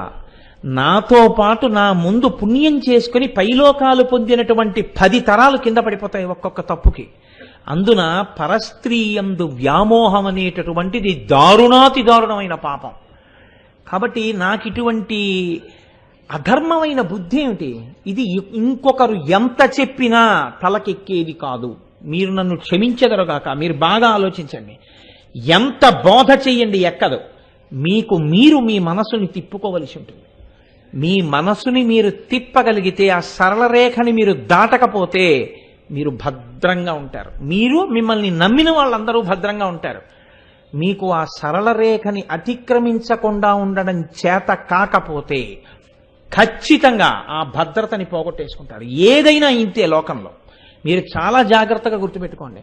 నాతో పాటు నా ముందు పుణ్యం చేసుకుని పైలోకాలు పొందినటువంటి 10 తరాలు కింద పడిపోతాయి ఒక్కొక్క తప్పుకి. అందున పరస్త్రీయందు వ్యామోహం అనేటటువంటిది దారుణాతి దారుణమైన పాపం. కాబట్టి నాకు ఇటువంటి అధర్మమైన బుద్ధి ఏమిటి? ఇది ఇంకొకరు ఎంత చెప్పినా తలకెక్కేది కాదు. మీరు నన్ను క్షమించెదరుగాక. మీరు బాగా ఆలోచించండి. ఎంత బోధ చెయ్యండి ఎక్కదు. మీరు మీ మనసుని తిప్పుకోవలసి ఉంటుంది. మీ మనసుని మీరు తిప్పగలిగితే, ఆ సరళ రేఖని మీరు దాటకపోతే మీరు భద్రంగా ఉంటారు. మీరు, మిమ్మల్ని నమ్మిన వాళ్ళందరూ భద్రంగా ఉంటారు. మీకు ఆ సరళ రేఖని అతిక్రమించకుండా ఉండడం చేత కాకపోతే ఖచ్చితంగా ఆ భద్రతని పోగొట్టేసుకుంటారు. ఏదైనా ఇంతే లోకంలో. మీరు చాలా జాగ్రత్తగా గుర్తుపెట్టుకోండి.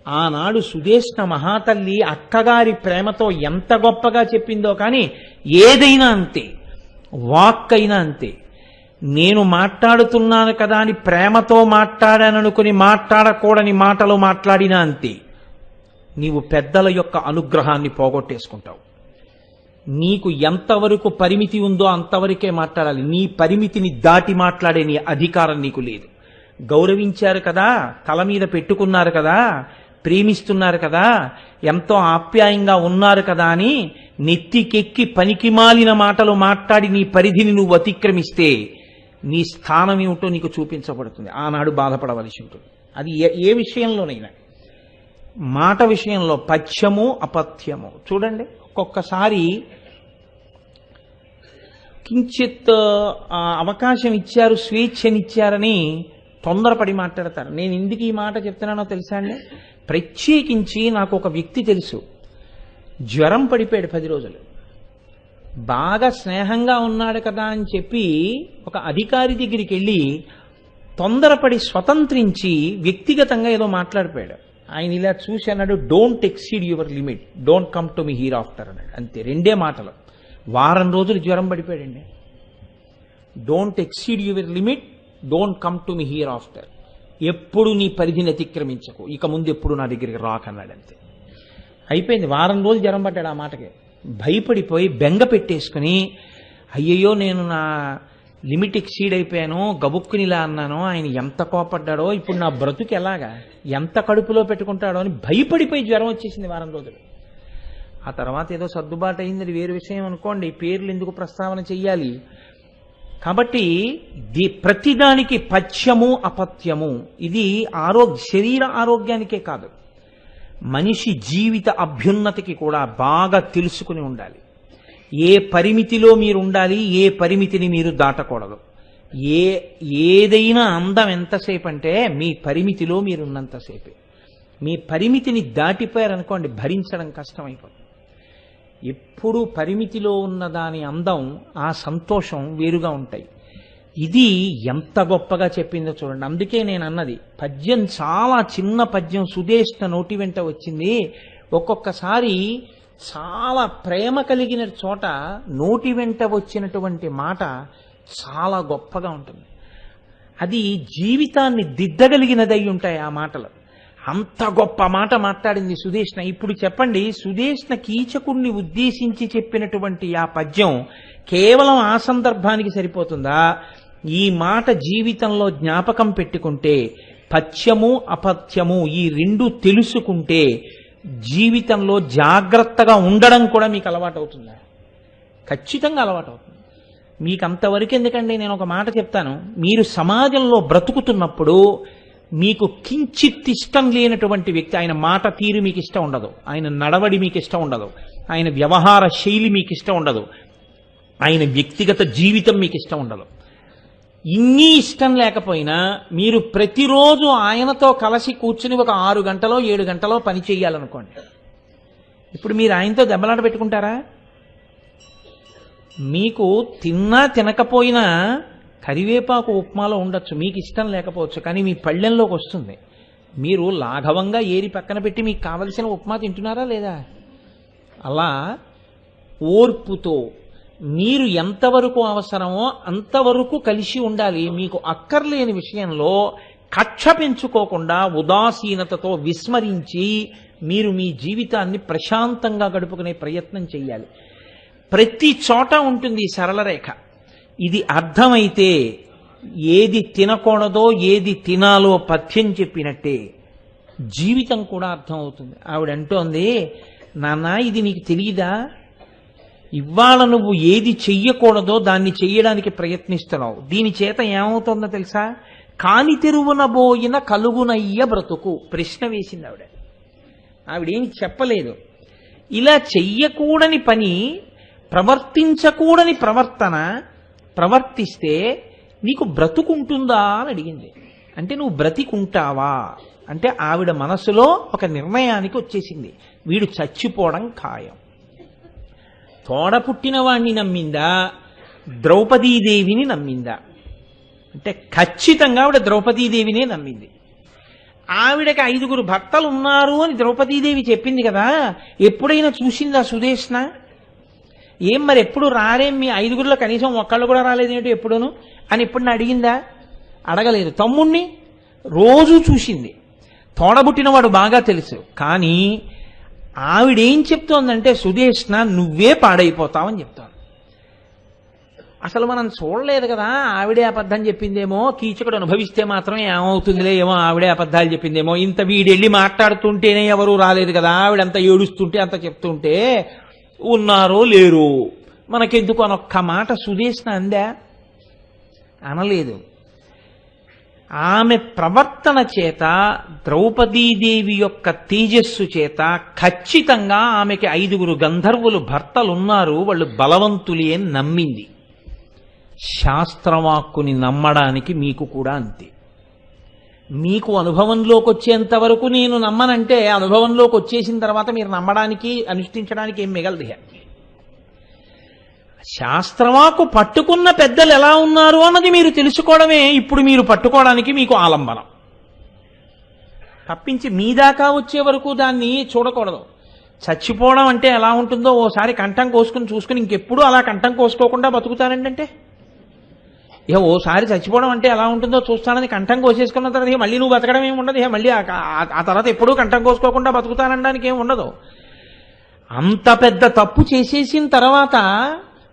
ఆనాడు సుదేష్ణ మహాతల్లి అక్కగారి ప్రేమతో ఎంత గొప్పగా చెప్పిందో, కానీ ఏదైనా అంతే, వాక్కైనా అంతే. నేను మాట్లాడుతున్నాను కదా అని ప్రేమతో మాట్లాడాననుకుని మాట్లాడకూడని మాటలు మాట్లాడినా అంతే. నీవు పెద్దల యొక్క అనుగ్రహాన్ని పోగొట్టేసుకుంటావు. నీకు ఎంతవరకు పరిమితి ఉందో అంతవరకే మాట్లాడాలి. నీ పరిమితిని దాటి మాట్లాడే నీ అధికారం నీకు లేదు. గౌరవించారు కదా, తల మీద పెట్టుకున్నారు కదా, ప్రేమిస్తున్నారు కదా, ఎంతో ఆప్యాయంగా ఉన్నారు కదా అని నెత్తికెక్కి పనికిమాలిన మాటలు మాట్లాడి నీ పరిధిని నువ్వు అతిక్రమిస్తే నీ స్థానం ఏమిటో నీకు చూపించబడుతుంది. ఆనాడు బాధపడవలసి ఉంటుంది. అది ఏ విషయంలోనైనా. మాట విషయంలో పథ్యము అపథ్యము చూడండి. ఒక్కొక్కసారి కించిత్ అవకాశం ఇచ్చారు, స్వేచ్ఛనిచ్చారని తొందరపడి మాట్లాడతారు. నేను ఎందుకు ఈ మాట చెప్తున్నానో తెలుసా అండి? ప్రత్యేకించి నాకు ఒక వ్యక్తి తెలుసు. జ్వరం పడిపోయాడు 10 రోజులు. బాగా స్నేహంగా ఉన్నాడు కదా అని చెప్పి ఒక అధికారి దగ్గరికి వెళ్ళి తొందరపడి స్వతంత్రించి వ్యక్తిగతంగా ఏదో మాట్లాడిపోయాడు. ఆయన ఇలా చూసి అన్నాడు, don't exceed your limit, don't come to me here after అన్నాడు. అంతే, 2 మాటలు. వారం రోజులు జ్వరం పడిపోయాడండి. Don't exceed your limit, don't come to me here after. ఎప్పుడు నీ పరిధిని అతిక్రమించకు, ఇక ముందు ఎప్పుడు నా దగ్గరికి రాకన్నాడు. అంతే, అయిపోయింది. వారం రోజులు జ్వరం పడ్డాడు. ఆ మాటకి భయపడిపోయి బెంగ పెట్టేసుకుని, అయ్యయ్యో నేను నా లిమిట్ ఎక్సీడ్ అయిపోయాను, గబుక్కునిలా అన్నాను, ఆయన ఎంత కోపడ్డాడో, ఇప్పుడు నా బ్రతుకు ఎలాగా, ఎంత కడుపులో పెట్టుకుంటాడో అని భయపడిపోయి జ్వరం వచ్చేసింది వారం రోజులు. ఆ తర్వాత ఏదో సర్దుబాటు అయింది, అది వేరు విషయం అనుకోండి. పేర్లు ఎందుకు ప్రస్తావన చెయ్యాలి? కాబట్టి ప్రతిదానికి పథ్యము అపథ్యము. ఇది శరీర ఆరోగ్యానికే కాదు, మనిషి జీవిత అభ్యున్నతికి కూడా బాగా తెలుసుకుని ఉండాలి. ఏ పరిమితిలో మీరు ఉండాలి, ఏ పరిమితిని మీరు దాటకూడదు. ఏదైనా అందం ఎంతసేపు అంటే మీ పరిమితిలో మీరున్నంతసేపే. మీ పరిమితిని దాటిపోయారనుకోండి, భరించడం కష్టమైపోతుంది. ఎప్పుడూ పరిమితిలో ఉన్న దాని అందం, ఆ సంతోషం వేరుగా ఉంటాయి. ఇది ఎంత గొప్పగా చెప్పిందో చూడండి. అందుకే నేను అన్నది, పద్యం చాలా చిన్న పద్యం, సుదేష్ణ నోటి వెంట వచ్చింది. ఒక్కొక్కసారి చాలా ప్రేమ కలిగిన చోట నోటి వెంట వచ్చినటువంటి మాట చాలా గొప్పగా ఉంటుంది. అది జీవితాన్ని దిద్దగలిగినదై ఉంటాయి ఆ మాటలు. అంత గొప్ప మాట మాట్లాడింది సుదేష్ణ. ఇప్పుడు చెప్పండి, సుదేష్ణ కీచకుడిని ఉద్దేశించి చెప్పినటువంటి ఆ పద్యం కేవలం ఆ సందర్భానికి సరిపోతుందా? ఈ మాట జీవితంలో జ్ఞాపకం పెట్టుకుంటే, పథ్యము అపథ్యము ఈ 2 తెలుసుకుంటే జీవితంలో జాగ్రత్తగా ఉండడం కూడా మీకు అలవాటు అవుతుందా? ఖచ్చితంగా అలవాటు అవుతుంది. మీకు అంతవరకు ఎందుకండి, నేను ఒక మాట చెప్తాను. మీరు సమాజంలో బ్రతుకుతున్నప్పుడు మీకు కించిత్ ఇష్టం లేనటువంటి వ్యక్తి, ఆయన మాట తీరు మీకు ఇష్టం ఉండదు, ఆయన నడవడి మీకు ఇష్టం ఉండదు, ఆయన వ్యవహార శైలి మీకు ఇష్టం ఉండదు, ఆయన వ్యక్తిగత జీవితం మీకు ఇష్టం ఉండదు. ఇన్ని ఇష్టం లేకపోయినా మీరు ప్రతిరోజు ఆయనతో కలిసి కూర్చుని ఒక 6 గంటలో 7 గంటలో పని చేయాలనుకోండి, ఇప్పుడు మీరు ఆయనతో దెబ్బలాట పెట్టుకుంటారా? మీకు తిన్నా తినకపోయినా కరివేపాకు ఉప్మాలో ఉండొచ్చు, మీకు ఇష్టం లేకపోవచ్చు, కానీ మీ పళ్ళెంలోకి వస్తుంది. మీరు లాఘవంగా ఏరి పక్కన పెట్టి మీకు కావలసిన ఉప్మా తింటున్నారా లేదా? అలా ఓర్పుతో మీరు ఎంతవరకు అవసరమో అంతవరకు కలిసి ఉండాలి. మీకు అక్కర్లేని విషయంలో కక్ష పెంచుకోకుండా ఉదాసీనతతో విస్మరించి మీరు మీ జీవితాన్ని ప్రశాంతంగా గడుపుకునే ప్రయత్నం చేయాలి. ప్రతి చోట ఉంటుంది ఈ సరళ రేఖ. ఇది అర్థమైతే ఏది తినకూడదో ఏది తినాలో పథ్యం చెప్పినట్టే జీవితం కూడా అర్థమవుతుంది. ఆవిడ అంటోంది, నాన్న ఇది నీకు తెలియదా? ఇవాళ నువ్వు ఏది చెయ్యకూడదో దాన్ని చెయ్యడానికి ప్రయత్నిస్తున్నావు. దీని చేత ఏమవుతుందో తెలుసా? కాని తెరువునబోయిన కలుగునయ్య బ్రతుకు. ప్రశ్న వేసింది ఆవిడ. ఆవిడేమి చెప్పలేదు. ఇలా చెయ్యకూడని పని, ప్రవర్తించకూడని ప్రవర్తన ప్రవర్తిస్తే నీకు బ్రతుకుంటుందా అని అడిగింది. అంటే నువ్వు బ్రతికుంటావా అంటే ఆవిడ మనసులో ఒక నిర్ణయానికి వచ్చేసింది, వీడు చచ్చిపోవడం ఖాయం. తోడ పుట్టిన వాణ్ణి నమ్మిందా, ద్రౌపదీదేవిని నమ్మిందా? అంటే ఖచ్చితంగా ఆవిడ ద్రౌపదీదేవినే నమ్మింది. ఆవిడకి 5 భర్తలు ఉన్నారు అని ద్రౌపదీదేవి చెప్పింది కదా, ఎప్పుడైనా చూసిందా సుదేష్ణ? ఏం మరి ఎప్పుడు రారేం మీ 5 కనీసం ఒక్కళ్ళు కూడా రాలేదేంటో ఎప్పుడూను అని ఎప్పుడన్నా అడిగిందా? అడగలేదు. తమ్ముణ్ణి రోజు చూసింది, తోడబుట్టినవాడు బాగా తెలుసు. కానీ ఆవిడేం చెప్తోందంటే, సుదేష్ణ నువ్వే పాడైపోతావని చెప్తోంది. అసలు మనం చూడలేదు కదా, ఆవిడే అబద్ధం చెప్పిందేమో, కీచకుడు అనుభవిస్తే మాత్రం ఏమవుతుందిలే, ఏమో ఆవిడే అబద్ధాలు చెప్పిందేమో, ఇంత వీడెళ్ళి మాట్లాడుతుంటేనే ఎవరూ రాలేదు కదా, ఆవిడంత ఏడుస్తుంటే అంత చెప్తుంటే ఉన్నారో లేరు మనకెందుకు అనొక్క మాట సుదేష్ణ అందా? అనలేదు. ఆమె ప్రవర్తన చేత, ద్రౌపదీదేవి యొక్క తేజస్సు చేత ఖచ్చితంగా ఆమెకి 5 గంధర్వులు భర్తలున్నారు, వాళ్ళు బలవంతులే అని నమ్మింది. శాస్త్రవాక్కుని నమ్మడానికి మీకు కూడా అంతే. మీకు అనుభవంలోకి వచ్చేంత వరకు నేను నమ్మనంటే, అనుభవంలోకి వచ్చేసిన తర్వాత మీరు నమ్మడానికి అనుష్ఠించడానికి ఏం మిగలదు. శాస్త్రవాకు పట్టుకున్న పెద్దలు ఎలా ఉన్నారు అన్నది మీరు తెలుసుకోవడమే ఇప్పుడు మీరు పట్టుకోవడానికి మీకు ఆలంబనం. తప్పించి మీ దాకా వచ్చే వరకు దాన్ని చూడకూడదు. చచ్చిపోవడం అంటే ఎలా ఉంటుందో ఓసారి కంఠం కోసుకుని చూసుకుని ఇంకెప్పుడు అలా కంఠం కోసుకోకుండా బతుకుతానంటే, ఇక ఓసారి చచ్చిపోవడం అంటే ఎలా ఉంటుందో చూస్తానని కంఠం కోసేసుకున్న తర్వాత మళ్ళీ నువ్వు బతకడం ఏమి ఉండదు. మళ్ళీ ఆ తర్వాత ఎప్పుడూ కంఠం కోసుకోకుండా బతుకుతానడానికి ఏమి ఉండదు. అంత పెద్ద తప్పు చేసేసిన తర్వాత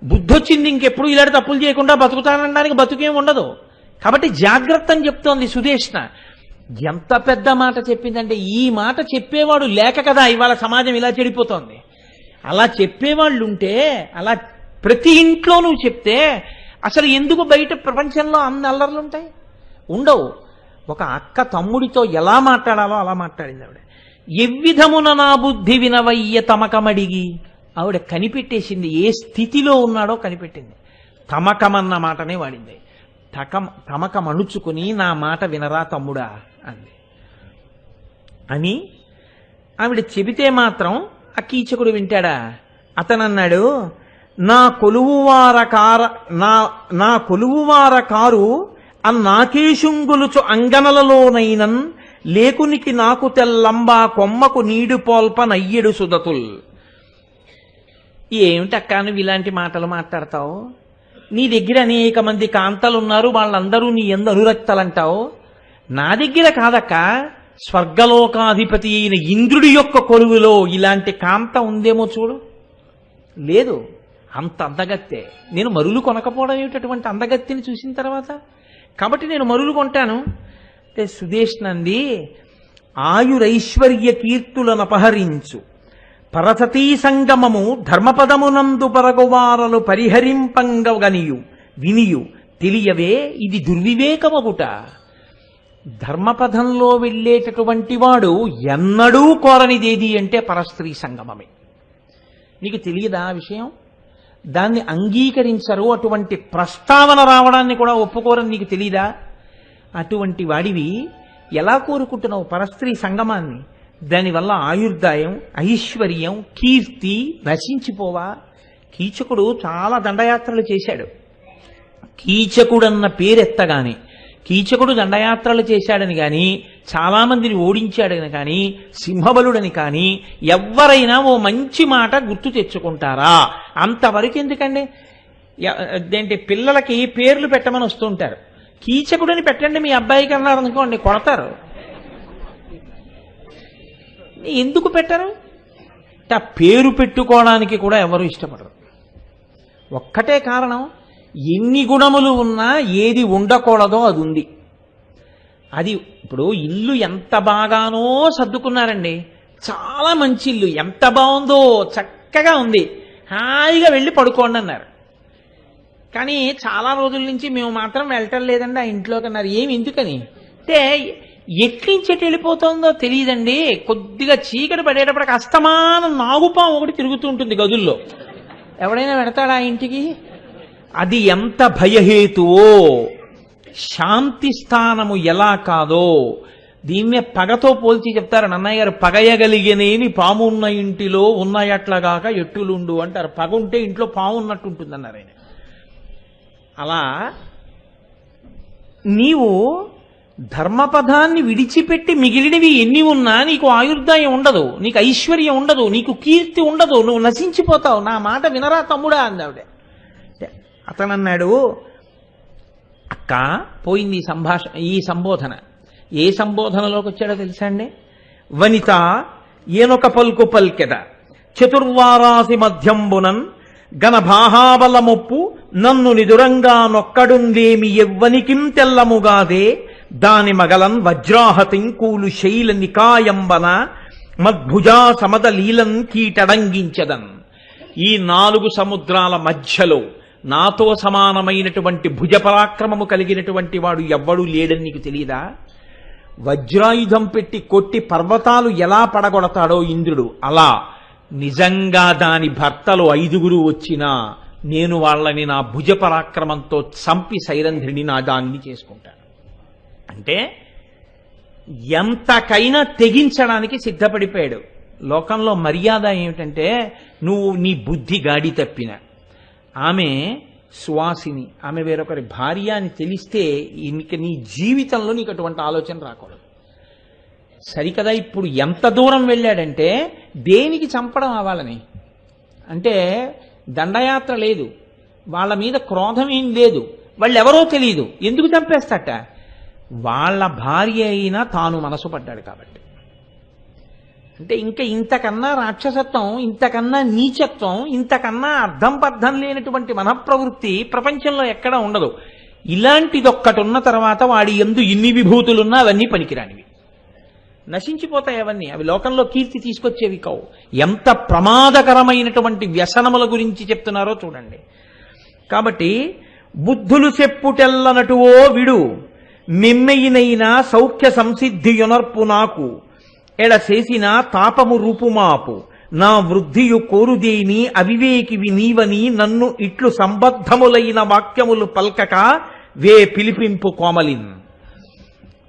బుద్ధొచ్చింది, ఇంకెప్పుడు ఇలాంటి తప్పులు చేయకుండా బతుకుతానడానికి బతుకేం ఉండదు. కాబట్టి జాగ్రత్త అని చెప్తోంది సుదేష్ణ. ఎంత పెద్ద మాట చెప్పిందంటే, ఈ మాట చెప్పేవాడు లేక కదా ఇవాళ సమాజం ఇలా చెడిపోతోంది. అలా చెప్పేవాళ్ళు ఉంటే, అలా ప్రతి ఇంట్లో నువ్వు చెప్తే అసలు ఎందుకు బయట ప్రపంచంలో అన్ని అల్లర్లుంటాయి? ఉండవు. ఒక అక్క తమ్ముడితో ఎలా మాట్లాడాలో అలా మాట్లాడింది ఆవిడ. ఎవ్విధమున నా బుద్ధి వినవయ్య తమకమడిగి. ఆవిడ కనిపెట్టేసింది, ఏ స్థితిలో ఉన్నాడో కనిపెట్టింది. తమకమన్న మాటనే వాడింది. తమకమణుచుకుని నా మాట వినరా తమ్ముడా అంది. అని ఆవిడ చెబితే మాత్రం ఆ కీచకుడు వింటాడా? అతనన్నాడు, నా కొలువువార కారు అన్నాకేశుంగులుచు అంగనలలోనైనన్ లేకునికి నాకు తెల్లంబా కొమ్మకు నీడు పోల్ప నయ్యడు సుదతుల్. ఏమిటక్క నువ్వు ఇలాంటి మాటలు మాట్లాడతావు? నీ దగ్గర అనేక మంది కాంతలు ఉన్నారు, వాళ్ళందరూ నీ ఎందు అనురక్తలంటావు. నా దగ్గర కాదక్క, స్వర్గలోకాధిపతి అయిన ఇంద్రుడి యొక్క కొలువులో ఇలాంటి కాంత ఉందేమో చూడు. లేదు, అంత అందగత్తే. నేను మరులు కొనకపోవడం ఏమిటటువంటి అందగత్తిని చూసిన తర్వాత? కాబట్టి నేను మరులు కొంటాను అంటే సుదేష్నంది, ఆయురైశ్వర్య కీర్తులను అపహరించు పరసతీ సంగమము ధర్మపదమునందు పరగువారలు పరిహరింపంగనియు వినియు తెలియవే ఇది దుర్వివేకమగుట. ధర్మపథంలో వెళ్ళేటటువంటి వాడు ఎన్నడూ కోరనిదేది అంటే పరస్త్రీ సంగమమే. నీకు తెలియదా ఆ విషయం? దాన్ని అంగీకరించరు, అటువంటి ప్రస్తావన రావడాన్ని కూడా ఒప్పుకోరని నీకు తెలీదా? అటువంటి వాడివి ఎలా కోరుకుంటున్నావు పరస్త్రీ సంగమాన్ని? దానివల్ల ఆయుర్దాయం, ఐశ్వర్యం, కీర్తి నశించిపోవా? కీచకుడు చాలా దండయాత్రలు చేశాడు. కీచకుడన్న పేరెత్తగానే కీచకుడు దండయాత్రలు చేశాడని కానీ, చాలామందిని ఓడించాడని కానీ, సింహబలుడని కానీ ఎవరైనా ఓ మంచి మాట గుర్తు తెచ్చుకుంటారా? అంతవరకు ఎందుకండి? అదేంటి, పిల్లలకి పేర్లు పెట్టమని వస్తుంటారు. కీచకుడని పెట్టండి మీ అబ్బాయికి అన్నారు అనుకోండి, కొడతారు. ఎందుకు పెట్టరు? పేరు పెట్టుకోవడానికి కూడా ఎవరు ఇష్టపడరు. ఒక్కటే కారణం, ఎన్ని గుణములు ఉన్నా ఏది ఉండకూడదో అది ఉంది. అది ఇప్పుడు ఇల్లు ఎంత బాగానో సర్దుకున్నారండి, చాలా మంచి ఇల్లు, ఎంత బాగుందో, చక్కగా ఉంది, హాయిగా వెళ్ళి పడుకోండి అన్నారు. కానీ చాలా రోజుల నుంచి మేము మాత్రం వెళ్ళటం లేదండి ఆ ఇంట్లోకి అన్నారు. ఏమి, ఎందుకని అంటే ఎట్లించెట్ వెళ్ళిపోతుందో తెలియదండి. కొద్దిగా చీకటి పడేటప్పటికి అస్తమానం నాగుపాం ఒకటి తిరుగుతూ ఉంటుంది గదుల్లో. ఎవడైనా వెడతాడా ఆ ఇంటికి? అది ఎంత భయహేతువో, శాంతి స్థానము ఎలా కాదో దీన్నే పగతో పోల్చి చెప్తారు నన్నయ్య గారు. పగయగలిగనేని పాము ఉన్న ఇంటిలో ఉన్నాయట్లగాక ఎట్టులుండు అంటారు. పగ ఉంటే ఇంట్లో పాము ఉన్నట్టు ఉంటుందన్నారు ఆయన. అలా నీవు ధర్మపదాన్ని విడిచిపెట్టి మిగిలినవి ఎన్ని ఉన్నా నీకు ఆయుర్దాయం ఉండదు, నీకు ఐశ్వర్యం ఉండదు, నీకు కీర్తి ఉండదు, నువ్వు నశించిపోతావు. నా మాట వినరా తమ్ముడా అందావిడ. అతను అన్నాడు, అక్క పోయింది ఈ సంబోధన. ఏ సంబోధనలోకి వచ్చాడో తెలుసా అండి? వనిత ఏనొక పల్కు పల్కెద చతుర్వారాసి మధ్యంబునన్ గణభాహాబలమొప్పు నన్ను నిదురంగా నొక్కడుందేమి ఎవ్వనికిం తెల్లముగాదే దాని మగలన్ వజ్రాహతిం కూలు శైల నికాయంబన మద్భుజా సమద లీలన్ కీటడంగించదన్. ఈ 4 సముద్రాల మధ్యలో నాతో సమానమైనటువంటి భుజపరాక్రమము కలిగినటువంటి వాడు ఎవ్వడూ లేడని నీకు తెలియదా? వజ్రాయుధం పెట్టి కొట్టి పర్వతాలు ఎలా పడగొడతాడో ఇంద్రుడు, అలా నిజంగా దాని భర్తలు 5 వచ్చినా నేను వాళ్ళని నా భుజపరాక్రమంతో చంపి సైరంధ్రిని నా దాన్ని చేసుకుంటాను. అంటే ఎంతకైనా తెగించడానికి సిద్ధపడిపోయాడు. లోకంలో మర్యాద ఏమిటంటే, నువ్వు నీ బుద్ధి గాడి తప్పిన, ఆమె సువాసిని, ఆమె వేరొకరి భార్య అని తెలిస్తే ఇంక నీ జీవితంలో నీకు అటువంటి ఆలోచన రాకూడదు. సరికదా ఇప్పుడు ఎంత దూరం వెళ్ళాడంటే, దేనికి చంపడం అవ్వాలని అంటే దండయాత్ర లేదు, వాళ్ళ మీద క్రోధం ఏం లేదు, వాళ్ళు ఎవరో తెలియదు, ఎందుకు చంపేస్తట? వాళ్ళ భార్య అయినా తాను మనసు పడ్డాడు కాబట్టి. అంటే ఇంకా ఇంతకన్నా రాక్షసత్వం, ఇంతకన్నా నీచత్వం, ఇంతకన్నా అర్థం పర్థం లేనటువంటి మనఃప్రవృత్తి ప్రపంచంలో ఎక్కడా ఉండదు. ఇలాంటిదొక్కటి ఉన్న తర్వాత వాడి యందు ఇన్ని విభూతులున్నా అవన్నీ పనికిరానివి, నశించిపోతాయి అవన్నీ. అవి లోకంలో కీర్తి తీసుకొచ్చేవి కావు. ఎంత ప్రమాదకరమైనటువంటి వ్యసనముల గురించి చెప్తున్నారో చూడండి. కాబట్టి బుద్ధులు చెప్పుటెల్లనటువో విడు మిమ్మెయినైనా సౌఖ్య సంసిద్ధియునర్పు నాకు ఎడసేసిన తాపము రూపుమాపు నా వృద్ధియు కోరుదేని అవివేకివి నీవని నన్ను ఇట్లు సంబద్ధములైన వాక్యములు పల్కక వే పిలిపింపు కోమలిన్.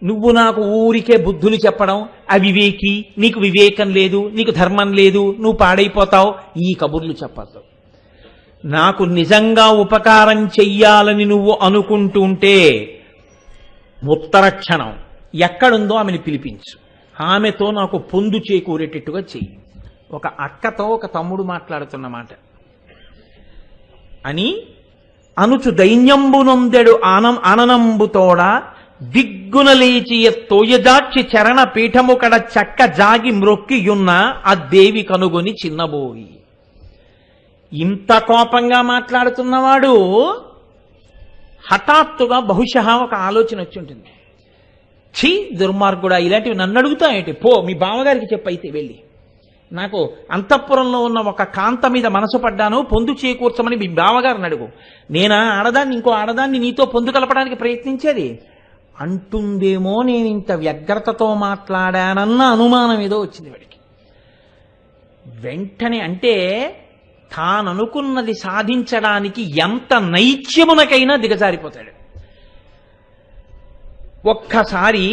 నువ్వు నాకు ఊరికే బుద్ధులు చెప్పడం, అవివేకి, నీకు వివేకం లేదు, నీకు ధర్మం లేదు, నువ్వు పాడైపోతావు, ఈ కబుర్లు చెప్పద్దు. నాకు నిజంగా ఉపకారం చెయ్యాలని నువ్వు అనుకుంటుంటే ఉత్తర క్షణం ఎక్కడుందో ఆమెను పిలిపించు, ఆమెతో నాకు పొందు చేకూరేటట్టుగా చెయ్యి. ఒక అక్కతో ఒక తమ్ముడు మాట్లాడుతున్నమాట అని అనుచు దైన్యంబునొందెడు ఆననంబుతోడ దిగ్గున లేచి తోయదాక్షి చరణ పీఠము కడ చక్క జాగి మ్రొక్కియున్న ఆ దేవి కనుగొని చిన్నబోయి. ఇంత కోపంగా మాట్లాడుతున్నవాడు హఠాత్తుగా బహుశా ఒక ఆలోచన వచ్చి ఉంటుంది. ఛీ దుర్మార్గుడా, ఇలాంటివి నన్ను అడుగుతా ఏంటి, పో మీ బావగారికి చెప్పైతే వెళ్ళి, నాకు అంతఃపురంలో ఉన్న ఒక కాంత మీద మనసు పడ్డాను, పొందు చేకూర్చమని మీ బావగారిని అడుగు. నేనా ఆడదాన్ని ఇంకో ఆడదాన్ని నీతో పొందు కలపడానికి ప్రయత్నించేది అంటుందేమో, నేను ఇంత వ్యగ్రతతో మాట్లాడానన్న అనుమానం ఏదో వచ్చింది వాడికి. వెంటనే అంటే తాననుకున్నది సాధించడానికి ఎంత నైత్యమునకైనా దిగజారిపోతాడు. ఒక్కసారి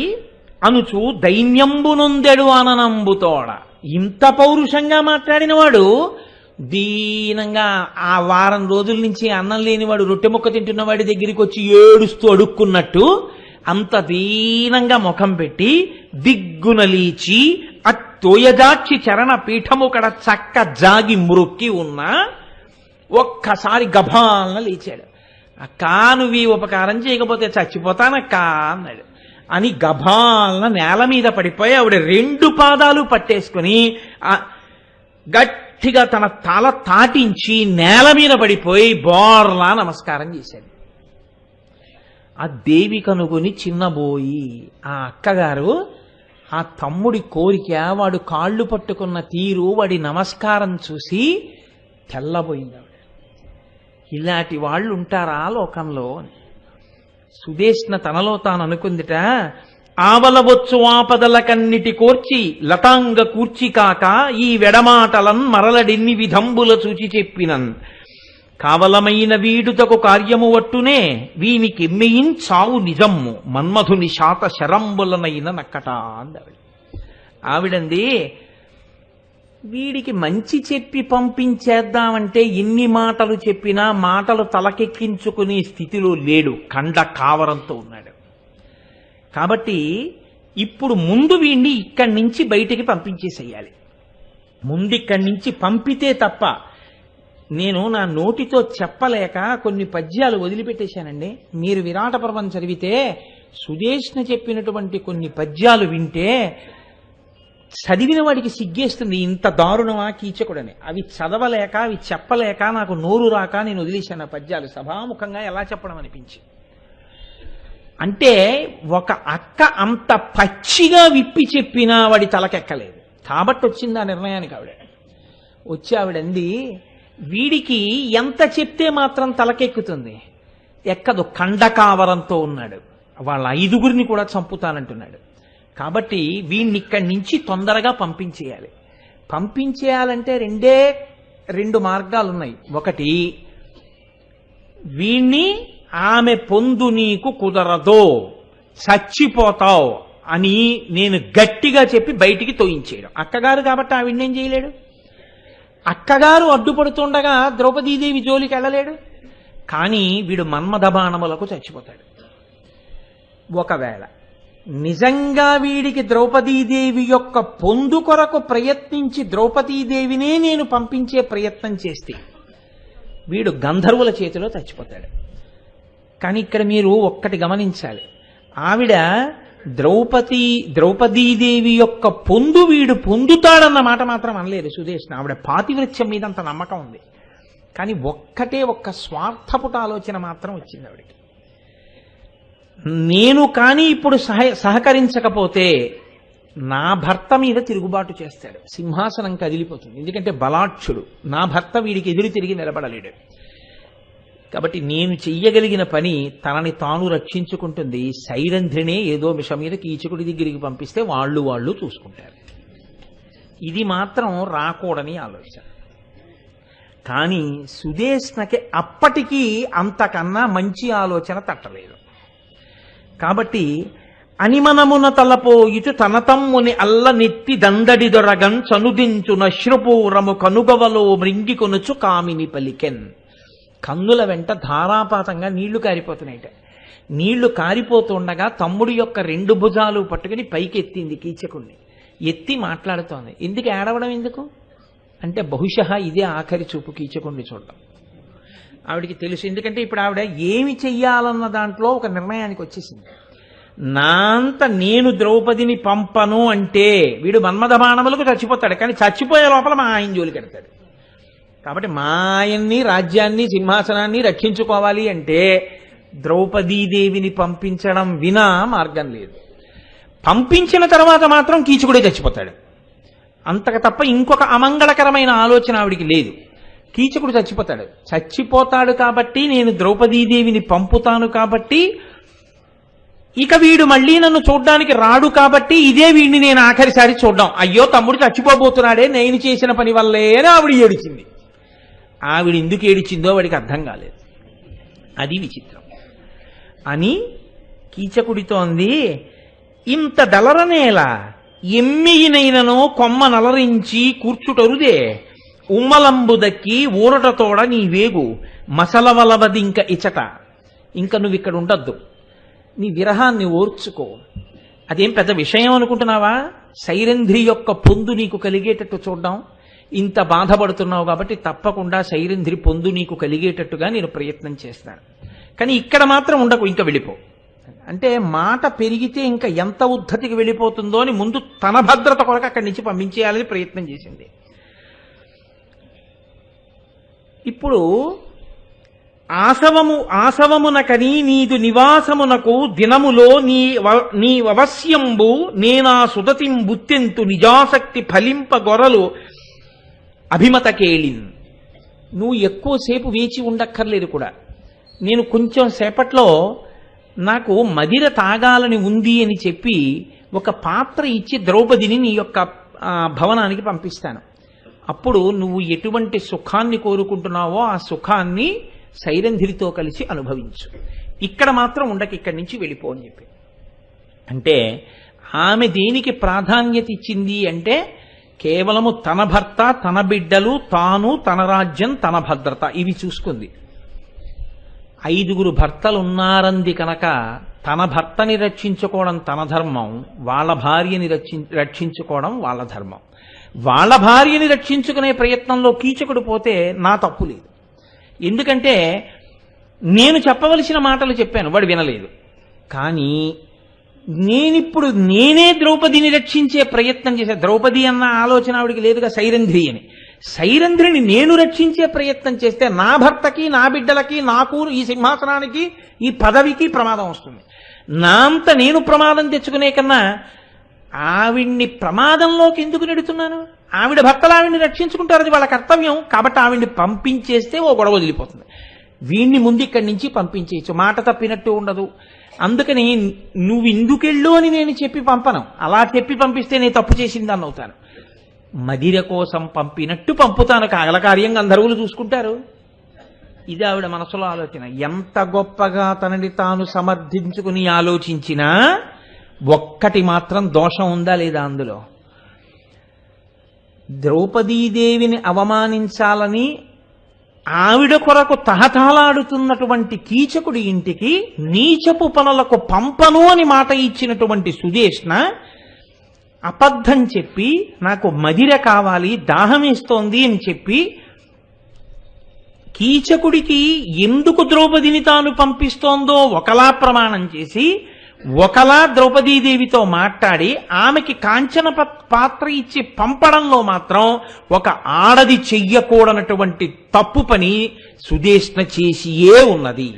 అనుచు దైన్యంబునొందెడు అననంబుతోడ, ఇంత పౌరుషంగా మాట్లాడినవాడు దీనంగా ఆ వారం రోజుల నుంచి అన్నం లేనివాడు రొట్టె ముక్క తింటున్న వాడి దగ్గరికి వచ్చి ఏడుస్తూ అడుక్కున్నట్టు అంత దీనంగా ముఖం పెట్టి దిగ్గున లేచి అత్తోయజాక్షి చరణ పీఠము కడ చక్క జాగి మురుక్కి ఉన్న ఒక్కసారి గభాలన లేచాడు. అక్కా నువ్వు ఈ ఉపకారం చేయకపోతే చచ్చిపోతానక్కా అన్నాడు. అని గభాలన నేల మీద పడిపోయి ఆవిడ 2 పాదాలు పట్టేసుకుని గట్టిగా తన తల తాటించి నేల మీద పడిపోయి బోర్లా నమస్కారం చేశాడు. ఆ దేవి కనుగొని చిన్నబోయి ఆ అక్కగారు ఆ తమ్ముడి కోరిక, వాడు కాళ్ళు పట్టుకున్న తీరు, వాడి నమస్కారం చూసి తెల్లబోయింది. ఇలాంటి వాళ్ళు ఉంటారా లోకంలో? సుదేష్ణ తనలో తాను అనుకుందిట, ఆవలబొచ్చు ఆపదల కన్నిటి కోర్చి లతాంగ కూర్చి కాక ఈ వెడమాటలన్ మరలడెన్ని విధంబుల చూచి చెప్పినన్ కావలమైన వీడుతకు కార్యము వట్టునే వీనికెమ్మెయిన్ చావు నిజమ్ము మన్మధుని శాత శరంబులనైన నక్కట అందావిడ. ఆవిడంది, వీడికి మంచి చెప్పి పంపించేద్దామంటే ఎన్ని మాటలు చెప్పినా మాటలు తలకెక్కించుకునే స్థితిలో లేడు, కండ కావరంతో ఉన్నాడు. కాబట్టి ఇప్పుడు ముందు వీడిని ఇక్కడి నుంచి బయటికి పంపించేసేయాలి. ముందు ఇక్కడి నుంచి పంపితే తప్ప నేను నా నోటితో చెప్పలేక కొన్ని పద్యాలు వదిలిపెట్టేశానండి. మీరు విరాట పర్వం చదివితే సుదేష్ణ చెప్పినటువంటి కొన్ని పద్యాలు వింటే చదివిన వాడికి సిగ్గేస్తుంది. ఇంత దారుణమా కీచకుడని. అవి చదవలేక అవి చెప్పలేక నాకు నోరు రాక నేను వదిలేశాను ఆ పద్యాలు సభాముఖంగా ఎలా చెప్పడం అనిపించి. అంటే ఒక అక్క అంత పచ్చిగా విప్పి చెప్పినా వాడి తలకెక్కలేదు కాబట్టి వచ్చింది ఆ నిర్ణయానికి. వచ్చి ఆవిడంది, వీడికి ఎంత చెప్తే మాత్రం తలకెక్కుతుంది, ఎక్కదు, కండకావరంతో ఉన్నాడు, వాళ్ళ 5గురిని కూడా చంపుతానంటున్నాడు. కాబట్టి వీడిని ఇక్కడి నుంచి తొందరగా పంపించేయాలి. పంపించేయాలంటే 2 మార్గాలు ఉన్నాయి. ఒకటి, వీణ్ణి ఆమె పొందు నీకు కుదరదో చచ్చిపోతావు అని నేను గట్టిగా చెప్పి బయటికి తోయించేయడం. అక్కగారు కాబట్టి ఆవిడేం చేయలేడు. అక్కగారు అడ్డుపడుతుండగా ద్రౌపదీదేవి జోలికి వెళ్ళలేడు. కానీ వీడు మన్మథ బాణములకు చచ్చిపోతాడు. ఒకవేళ నిజంగా వీడికి ద్రౌపదీదేవి యొక్క పొందు కొరకు ప్రయత్నించి ద్రౌపదీదేవినే నేను పంపించే ప్రయత్నం చేస్తే వీడు గంధర్వుల చేతిలో చచ్చిపోతాడు. కానీ ఇక్కడ మీరు ఒక్కటి గమనించాలి, ఆవిడ ద్రౌపదీదేవి యొక్క పొందు వీడు పొందుతాడన్న మాట మాత్రం అనలేదు సుదేష్ణ. ఆవిడ పాతివృత్యం మీద అంత నమ్మకం ఉంది. కానీ ఒక్క స్వార్థపుట ఆలోచన మాత్రం వచ్చింది ఆవిడకి. నేను కానీ ఇప్పుడు సహకరించకపోతే నా భర్త మీద తిరుగుబాటు చేస్తాడు, సింహాసనం కదిలిపోతుంది. ఎందుకంటే బలాక్షుడు, నా భర్త వీడికి ఎదురు తిరిగి నిలబడలేడు. కాబట్టి నేను చెయ్యగలిగిన పని తనని తాను రక్షించుకుంటుంది. సైరంధ్రినే ఏదో విషయం మీద కీచకుడి దగ్గరికి పంపిస్తే వాళ్ళు చూసుకుంటారు. ఇది మాత్రం రాకూడని ఆలోచన. కానీ సుదేష్ణకి అప్పటికీ అంతకన్నా మంచి ఆలోచన తట్టలేదు. కాబట్టి అనిమనమున తలపోయిచు తన తమ్ముని అల్ల నెత్తి దండడి దొరగన్ చనుదించు నశ్రుపూరము కనుగవలో మృంగి కొనుచు కామిని పలికెన్. కన్నుల వెంట ధారాపాతంగా నీళ్లు కారిపోతున్నాయిట. నీళ్లు కారిపోతుండగా తమ్ముడి యొక్క 2 భుజాలు పట్టుకుని పైకి ఎత్తింది కీచకుణ్ణి. ఎత్తి మాట్లాడుతోంది. ఎందుకు ఏడవడం ఎందుకు అంటే బహుశः ఇదే ఆఖరి చూపు కీచకుణ్ణి చూడడం. ఆవిడికి తెలుసు. ఎందుకంటే ఇప్పుడు ఆవిడ ఏమి చెయ్యాలన్న దాంట్లో ఒక నిర్ణయానికి వచ్చేసింది. నేను ద్రౌపదిని పంపను అంటే వీడు మన్మథ బాణములకు చచ్చిపోతాడు. కానీ చచ్చిపోయే లోపల మా ఆయన జోలికి ఎడతాడు. కాబట్టి మా ఆయన్ని, రాజ్యాన్ని, సింహాసనాన్ని రక్షించుకోవాలి అంటే ద్రౌపదీదేవిని పంపించడం వినా మార్గం లేదు. పంపించిన తర్వాత మాత్రం కీచకుడే చచ్చిపోతాడు. అంతకు తప్ప ఇంకొక అమంగళకరమైన ఆలోచన ఆవిడికి లేదు. కీచకుడు చచ్చిపోతాడు కాబట్టి నేను ద్రౌపదీదేవిని పంపుతాను కాబట్టి ఇక వీడు మళ్ళీ నన్ను చూడ్డానికి రాడు కాబట్టి ఇదే వీడిని నేను ఆఖరిసారి చూడ్డాం. అయ్యో తమ్ముడు చచ్చిపోబోతున్నాడే నేను చేసిన పని వల్లే అని ఆవిడ ఏడిచింది. ఆవిడ ఎందుకు ఏడిచిందో వాడికి అర్థం కాలేదు. అది విచిత్రం అని కీచకుడితోంది. ఇంత దళరనేల ఎమ్మియినైనను కొమ్మ నలరించి కూర్చుటరుదే, ఉమ్మలంబు దక్కి ఊరటతోడ నీ వేగు మసలవలవదింక ఇచట. ఇంక నువ్వు ఇక్కడ ఉండద్దు, నీ విరహాన్ని ఓర్చుకో. అదేం పెద్ద విషయం అనుకుంటున్నావా? సైరంధ్రి యొక్క పొందు నీకు కలిగేటట్టు చూడ్డాం. ఇంత బాధపడుతున్నావు కాబట్టి తప్పకుండా సైరంధ్రి పొందు నీకు కలిగేటట్టుగా నేను ప్రయత్నం చేస్తాను. కానీ ఇక్కడ మాత్రం ఉండకు, ఇంకా వెళ్ళిపో అంటే మాట పెరిగితే ఇంకా ఎంత ఉద్ధతికి వెళ్ళిపోతుందో అని ముందు తన భద్రత కొరకు అక్కడి నుంచి పంపించేయాలని ప్రయత్నం చేసింది. ఇప్పుడు ఆసవమునకని నీదు నివాసమునకు దినములో నీ అవశ్యంబు నేనా సుదతిం బుత్తెంతు నిజాసక్తి ఫలింప గొరలు అభిమత కేళిన్. నువ్వు ఎక్కువసేపు వేచి ఉండక్కర్లేదు కూడా. నేను కొంచెం సేపట్లో నాకు మదిర తాగాలని ఉంది అని చెప్పి ఒక పాత్ర ఇచ్చి ద్రౌపదిని నీ యొక్క భవనానికి పంపిస్తాను. అప్పుడు నువ్వు ఎటువంటి సుఖాన్ని కోరుకుంటున్నావో ఆ సుఖాన్ని సైరంధ్రితో కలిసి అనుభవించు. ఇక్కడ మాత్రం ఉండక, ఇక్కడి నుంచి వెళ్ళిపో అని చెప్పి. అంటే ఆమె దేనికి ప్రాధాన్యత ఇచ్చింది అంటే కేవలము తన భర్త, తన బిడ్డలు, తాను, తన రాజ్యం, తన భద్రత ఇవి చూసుకుంది. 5 భర్తలు ఉన్నారంది కనుక తన భర్తని రక్షించుకోవడం తన ధర్మం, వాళ్ళ భార్యని రక్షించుకోవడం వాళ్ళ ధర్మం. వాళ్ళ భార్యని రక్షించుకునే ప్రయత్నంలో కీచకుడు పోతే నా తప్పు లేదు. ఎందుకంటే నేను చెప్పవలసిన మాటలు చెప్పాను, వాడు వినలేదు. కానీ నేనిప్పుడు నేనే ద్రౌపదిని రక్షించే ప్రయత్నం చేశా. ద్రౌపది అన్న ఆలోచన ఆవిడికి లేదుగా, సైరంధ్రి అని. సైరంధ్రిని నేను రక్షించే ప్రయత్నం చేస్తే నా భర్తకి, నా బిడ్డలకి, నాకు, ఈ సింహాసనానికి, ఈ పదవికి ప్రమాదం వస్తుంది. నా అంత నేను ప్రమాదం తెచ్చుకునే కన్నా ఆవిడ్ని ప్రమాదంలోకి ఎందుకు నెడుతున్నాను? ఆవిడ భర్తలు ఆవిడ్ని రక్షించుకుంటారు, అది వాళ్ళ కర్తవ్యం. కాబట్టి ఆవిడ్ని పంపించేస్తే ఓ గొడవ వదిలిపోతుంది. వీణ్ణి ముందు ఇక్కడి నుంచి పంపించేయచ్చు, మాట తప్పినట్టు ఉండదు. అందుకని నువ్వు ఇందుకెళ్ళు అని నేను చెప్పి పంపను. అలా చెప్పి పంపిస్తే నేను తప్పు చేసిందాన్ని అవుతాను. మదిర కోసం పంపినట్టు పంపుతాను, కాగలకార్యం గంధర్వులు చూసుకుంటారు. ఇది ఆవిడ మనసులో ఆలోచన. ఎంత గొప్పగా తనని తాను సమర్థించుకుని ఆలోచించినా ఒక్కటి మాత్రం దోషం ఉందా లేదా అందులో? ద్రౌపదీదేవిని అవమానించాలని ఆవిడ కొరకు తహతహలాడుతున్నటువంటి కీచకుడి ఇంటికి నీచపు పనులకు పంపను అని మాట ఇచ్చినటువంటి సుదేష్ణ అబద్ధం చెప్పి నాకు మదిర కావాలి, దాహమేస్తోంది అని చెప్పి కీచకుడికి ఎందుకు ద్రౌపదిని తాను పంపిస్తోందో ఒకలా ప్రమాణం చేసి, ఒకలా ద్రౌపదీదేవితో మాట్లాడి ఆమెకి కాంచన పాత్ర ఇచ్చి పంపడంలో మాత్రం ఒక ఆడది చెయ్యకూడనటువంటి తప్పు పని సుదేష్ణ చేసియే ఉన్నది.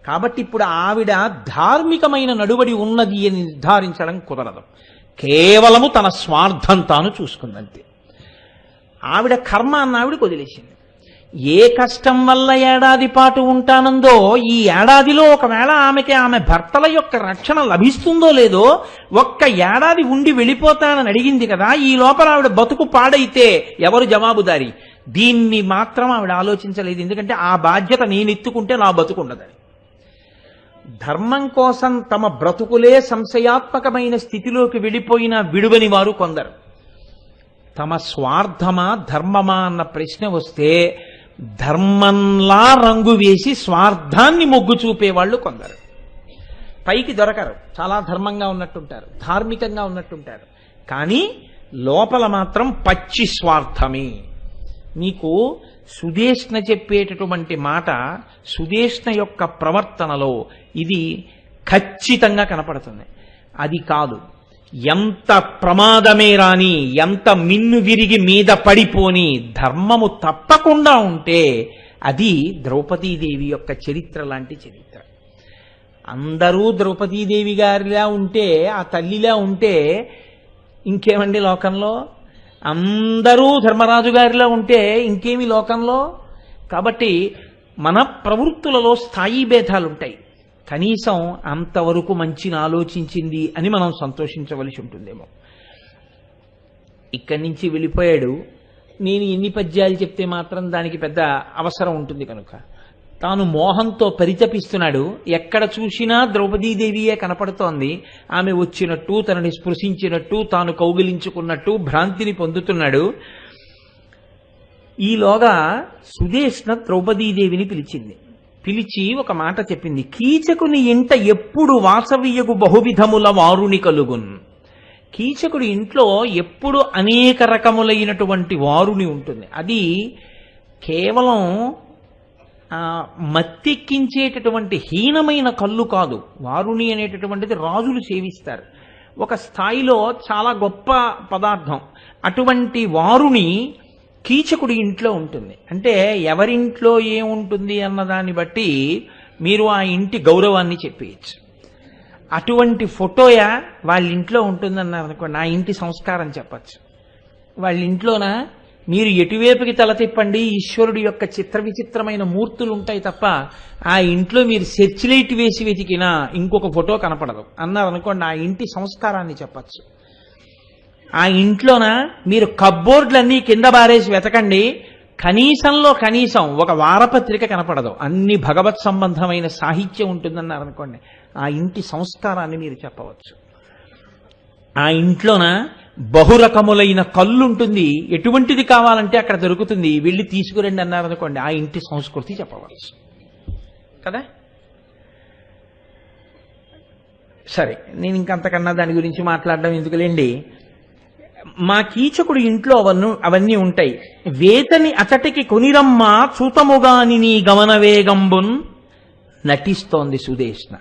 కాబట్టి ఇప్పుడు ఆవిడ ధార్మికమైన నడువడి ఉన్నది అని నిర్ధారించడం కుదరదు. కేవలము తన స్వార్థం తాను చూసుకుందంతే. ఆవిడ కర్మ అన్న ఆవిడకి వదిలేసింది. ఏ కష్టం వల్ల ఏడాది పాటు ఉంటానందో, ఈ ఏడాదిలో ఒకవేళ ఆమెకి ఆమె భర్తల యొక్క రక్షణ లభిస్తుందో లేదో, ఒక్క ఏడాది ఉండి వెళ్ళిపోతానని అడిగింది కదా, ఈ లోపల ఆవిడ బతుకు పాడైతే ఎవరు జవాబుదారి? దీన్ని మాత్రం ఆవిడ ఆలోచించలేదు. ఎందుకంటే ఆ బాధ్యత నేను ఎత్తుకుంటే నా బతుకుండదని. ధర్మం కోసం తమ బ్రతుకులే సంశయాత్మకమైన స్థితిలోకి వెళ్ళిపోయిన విడువని వారు కొందరు. తమ స్వార్థమా ధర్మమా అన్న ప్రశ్న వస్తే ధర్మంలా రంగు వేసి స్వార్థాన్ని మొగ్గు చూపేవాళ్ళు కొందరు. పైకి దొరకరు, చాలా ధర్మంగా ఉన్నట్టుంటారు, ధార్మికంగా ఉన్నట్టుంటారు, కానీ లోపల మాత్రం పచ్చి స్వార్థమే. మీకు సుదేష్ణ చెప్పేటటువంటి మాట, సుదేష్ణ యొక్క ప్రవర్తనలో ఇది ఖచ్చితంగా కనపడుతుంది. అది కాదు, ఎంత ప్రమాదమే రాని, ఎంత మిన్ను విరిగి మీద పడిపోని ధర్మము తప్పకుండా ఉంటే అది ద్రౌపదీదేవి యొక్క చరిత్ర లాంటి చరిత్ర. అందరూ ద్రౌపదీదేవి గారిలా ఉంటే, ఆ తల్లిలా ఉంటే ఇంకేమండి లోకంలో? అందరూ ధర్మరాజు గారిలా ఉంటే ఇంకేమి లోకంలో? కాబట్టి మన ప్రవృత్తులలో స్థాయి భేదాలుంటాయి. కనీసం అంతవరకు మంచిని ఆలోచించింది అని మనం సంతోషించవలసి ఉంటుందేమో. ఇక్కడి నుంచి వెళ్ళిపోయాడు. నేను ఎన్ని పద్యాలు చెప్తే మాత్రం దానికి పెద్ద అవసరం ఉంటుంది కనుక తాను మోహంతో పరితపిస్తున్నాడు. ఎక్కడ చూసినా ద్రౌపదీదేవియే కనపడుతోంది. ఆమె వచ్చినట్టు, తనని స్పృశించినట్టు, తాను కౌగిలించుకున్నట్టు భ్రాంతిని పొందుతున్నాడు. ఈలోగా సుదేష్ణ ద్రౌపదీదేవిని పిలిచింది. పిలిచి ఒక మాట చెప్పింది. కీచకుని ఇంట ఎప్పుడు వాసవియగు బహువిధముల వారుని కలుగున్. కీచకుడి ఇంట్లో ఎప్పుడు అనేక రకములైనటువంటి వారుని ఉంటుంది. అది కేవలం మత్తెక్కించేటటువంటి హీనమైన కళ్ళు కాదు. వారుని అనేటటువంటిది రాజులు సేవిస్తారు. ఒక స్థాయిలో చాలా గొప్ప పదార్థం. అటువంటి వారుని కీచకుడి ఇంట్లో ఉంటుంది. అంటే ఎవరింట్లో ఏముంటుంది అన్నదాన్ని బట్టి మీరు ఆ ఇంటి గౌరవాన్ని చెప్పేయచ్చు. అటువంటి ఫోటోయా వాళ్ళ ఇంట్లో ఉంటుందన్నారు అనుకోండి, ఆ ఇంటి సంస్కారం చెప్పచ్చు. వాళ్ళ ఇంట్లోన మీరు ఎటువైపుకి తల తిప్పండి ఈశ్వరుడి యొక్క చిత్ర విచిత్రమైన మూర్తులు ఉంటాయి తప్ప ఆ ఇంట్లో మీరు సెర్చ్ లైట్ వేసి వెతికినా ఇంకొక ఫోటో కనపడదు అన్నారు అనుకోండి, ఆ ఇంటి సంస్కారాన్ని చెప్పచ్చు. ఆ ఇంట్లోన మీరు కబ్బోర్డ్లన్నీ కింద బారేసి వెతకండి, కనీసంలో కనీసం ఒక వారపత్రిక కనపడదు. అన్ని భగవత్ సంబంధమైన సాహిత్యం ఉంటుందన్నారు అనుకోండి, ఆ ఇంటి సంస్కారాన్ని మీరు చెప్పవచ్చు. ఆ ఇంట్లోన బహురకములైన కళ్ళు ఉంటుంది. ఎటువంటిది కావాలంటే అక్కడ దొరుకుతుంది, వెళ్ళి తీసుకురండి అన్నారు అనుకోండి, ఆ ఇంటి సంస్కృతి చెప్పవచ్చు కదా. సరే, నేను ఇంకంతకన్నా దాని గురించి మాట్లాడడం ఎందుకులేండి. మా కీచకుడు ఇంట్లో అవన్నీ ఉంటాయి. వేతని అతటికి కొనిరమ్మ చూతముగాని నీ గమనవేగంబున్. నటిస్తోంది సుదేష్ణ.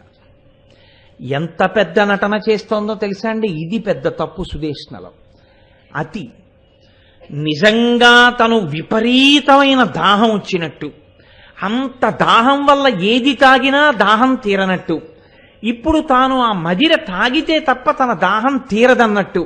ఎంత పెద్ద నటన చేస్తోందో తెలుసా అండి. ఇది పెద్ద తప్పు సుదేష్ణలో. అతి నిజంగా తను విపరీతమైన దాహం వచ్చినట్టు, అంత దాహం వల్ల ఏది తాగినా దాహం తీరనట్టు, ఇప్పుడు తాను ఆ మదిర తాగితే తప్ప తన దాహం తీరదన్నట్టు.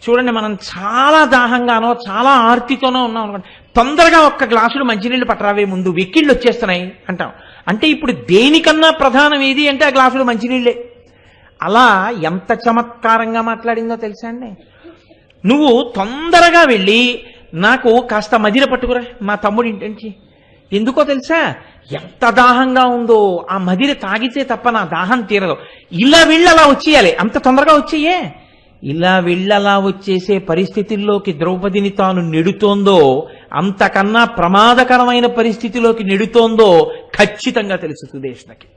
చూడండి, మనం చాలా దాహంగానో చాలా ఆర్తితోనో ఉన్నాం అనుకోండి, తొందరగా ఒక్క గ్లాసులు మంచినీళ్ళు పట్టరావే, ముందు వెక్కిళ్ళు వచ్చేస్తున్నాయి అంటాం. అంటే ఇప్పుడు దేనికన్నా ప్రధానం ఏది అంటే ఆ గ్లాసులు మంచినీళ్ళే. అలా ఎంత చమత్కారంగా మాట్లాడిందో తెలుసా అండి. నువ్వు తొందరగా వెళ్ళి నాకు కాస్త మదిర పట్టుకురా మా తమ్ముడి ఇంటి నుంచి. ఎందుకో తెలుసా, ఎంత దాహంగా ఉందో, ఆ మదిర తాగితే తప్ప నా దాహం తీరదు. ఇలా వెళ్ళి అలా వచ్చేయాలి, అంత తొందరగా వచ్చేయే. ఇలా వెళ్ళలా వచ్చేసే పరిస్థితుల్లోకి ద్రౌపదిని తాను నెడుతోందో, అంతకన్నా ప్రమాదకరమైన పరిస్థితిలోకి నెడుతోందో ఖచ్చితంగా తెలుసు సుదేష్ణకి.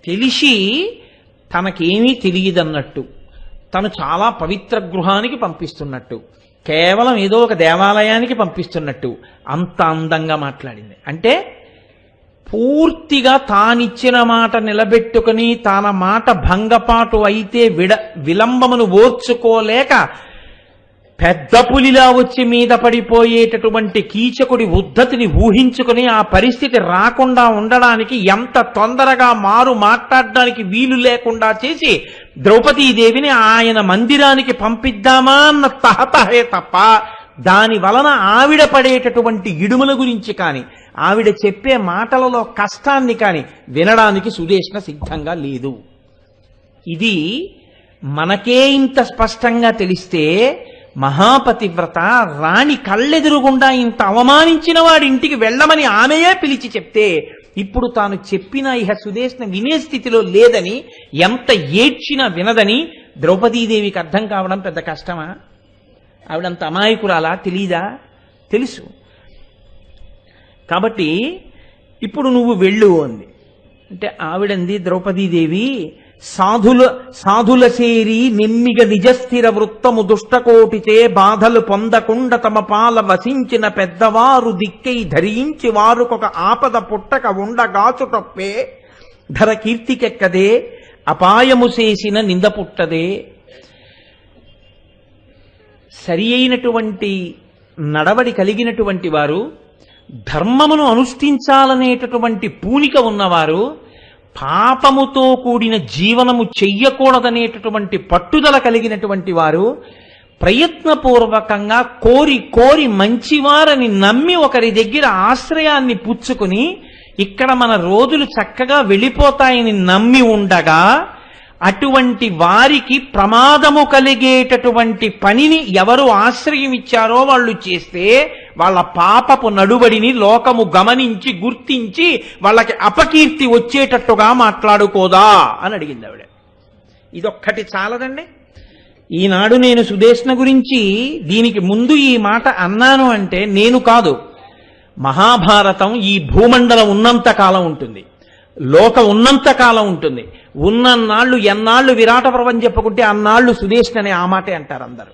తెలిసి తనకేమీ తెలియదన్నట్టు, తను చాలా పవిత్ర గృహానికి పంపిస్తున్నట్టు, కేవలం ఏదో ఒక దేవాలయానికి పంపిస్తున్నట్టు అంత అందంగా మాట్లాడింది. అంటే పూర్తిగా తానిచ్చిన మాట నిలబెట్టుకుని తన మాట భంగపాటు అయితే విలంబమును ఓర్చుకోలేక పెద్ద పులిలా వచ్చి మీద పడిపోయేటటువంటి కీచకుడి ఉద్ధతిని ఊహించుకుని ఆ పరిస్థితి రాకుండా ఉండడానికి ఎంత తొందరగా మాట్లాడడానికి వీలు లేకుండా చేసి ద్రౌపదీదేవిని ఆయన మందిరానికి పంపిద్దామా అన్న తహతహే తప్ప దాని వలన ఆవిడ పడేటటువంటి ఇడుముల గురించి కానీ ఆవిడ చెప్పే మాటలలో కష్టాన్ని కానీ వినడానికి సుదేష్ణ సిద్ధంగా లేదు. ఇది మనకే ఇంత స్పష్టంగా తెలిస్తే మహాపతివ్రత రాణి కళ్ళెదురుగుండా ఇంత అవమానించిన వాడి ఇంటికి వెళ్ళమని ఆమెయే పిలిచి చెప్తే ఇప్పుడు తాను చెప్పినా ఇహ సుదేష్ణ వినే స్థితిలో లేదని, ఎంత ఏడ్చినా వినదని ద్రౌపదీదేవికి అర్థం కావడం పెద్ద కష్టమా? ఆవిడంత అమాయకురాలా? తెలీదా? తెలుసు. కాబట్టి ఇప్పుడు నువ్వు వెళ్ళు అంది. అంటే ఆవిడంది ద్రౌపదీదేవి, సాధుల సేరి నిమ్మిగ నిజస్థిర వృత్తము దుష్టకోటిచే బాధలు పొందకుండా తమ పాల వసించిన పెద్దవారు దిక్కై ధరించి వారుకొక ఆపద పుట్టక ఉండగాచుటప్పే ధర కీర్తికెక్కదే అపాయము చేసిన నింద పుట్టదే. సరి అయినటువంటి నడవడి కలిగినటువంటి వారు, ధర్మమును అనుష్ఠించాలనేటటువంటి పూనిక ఉన్నవారు, పాపముతో కూడిన జీవనము చెయ్యకూడదనేటటువంటి పట్టుదల కలిగినటువంటి వారు ప్రయత్నపూర్వకంగా కోరి మంచివారని నమ్మి ఒకరి దగ్గర ఆశ్రయాన్ని పుచ్చుకుని ఇక్కడ మన రోజులు చక్కగా వెళ్ళిపోతాయని నమ్మి ఉండగా అటువంటి వారికి ప్రమాదము కలిగేటటువంటి పనిని ఎవరు ఆశ్రయం ఇచ్చారో వాళ్ళు చేస్తే వాళ్ళ పాపపు నడుబడిని లోకము గమనించి గుర్తించి వాళ్ళకి అపకీర్తి వచ్చేటట్టుగా మాట్లాడుకోదా అని అడిగింది ఆవిడ. ఇదొక్కటి చాలదండి. ఈనాడు నేను సుదేష్ణ గురించి దీనికి ముందు ఈ మాట అన్నాను అంటే నేను కాదు, మహాభారతం ఈ భూమండలం ఉన్నంత కాలం ఉంటుంది, లోకం ఉన్నంత కాలం ఉంటుంది. ఉన్నన్నాళ్ళు ఎన్నాళ్ళు విరాట పర్వం చెప్పుకుంటే అన్నాళ్ళు సుదేష్ణనే ఆ మాటే అంటారు అందరూ.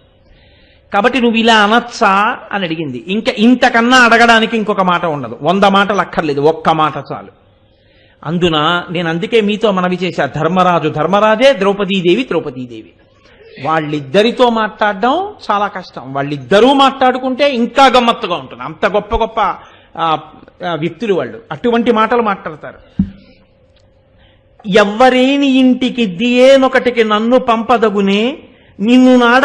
కాబట్టి నువ్వు ఇలా అనొచ్చా అని అడిగింది. ఇంకా ఇంతకన్నా అడగడానికి ఇంకొక మాట ఉండదు, 100 మాటలు అక్కర్లేదు, ఒక్క మాట చాలు. అందున నేను అందుకే మీతో మనవి చేశా, ధర్మరాజు ధర్మరాజే, ద్రౌపదీదేవి. వాళ్ళిద్దరితో మాట్లాడడం చాలా కష్టం. వాళ్ళిద్దరూ మాట్లాడుకుంటే ఇంకా గమ్మత్తుగా ఉంటుంది. అంత గొప్ప గొప్ప వ్యక్తులు వాళ్ళు, అటువంటి మాటలు మాట్లాడతారు. ఎవ్వరేని ఇంటికి దియేనొకటికి నన్ను పంపదగునే, నిన్ను నాడ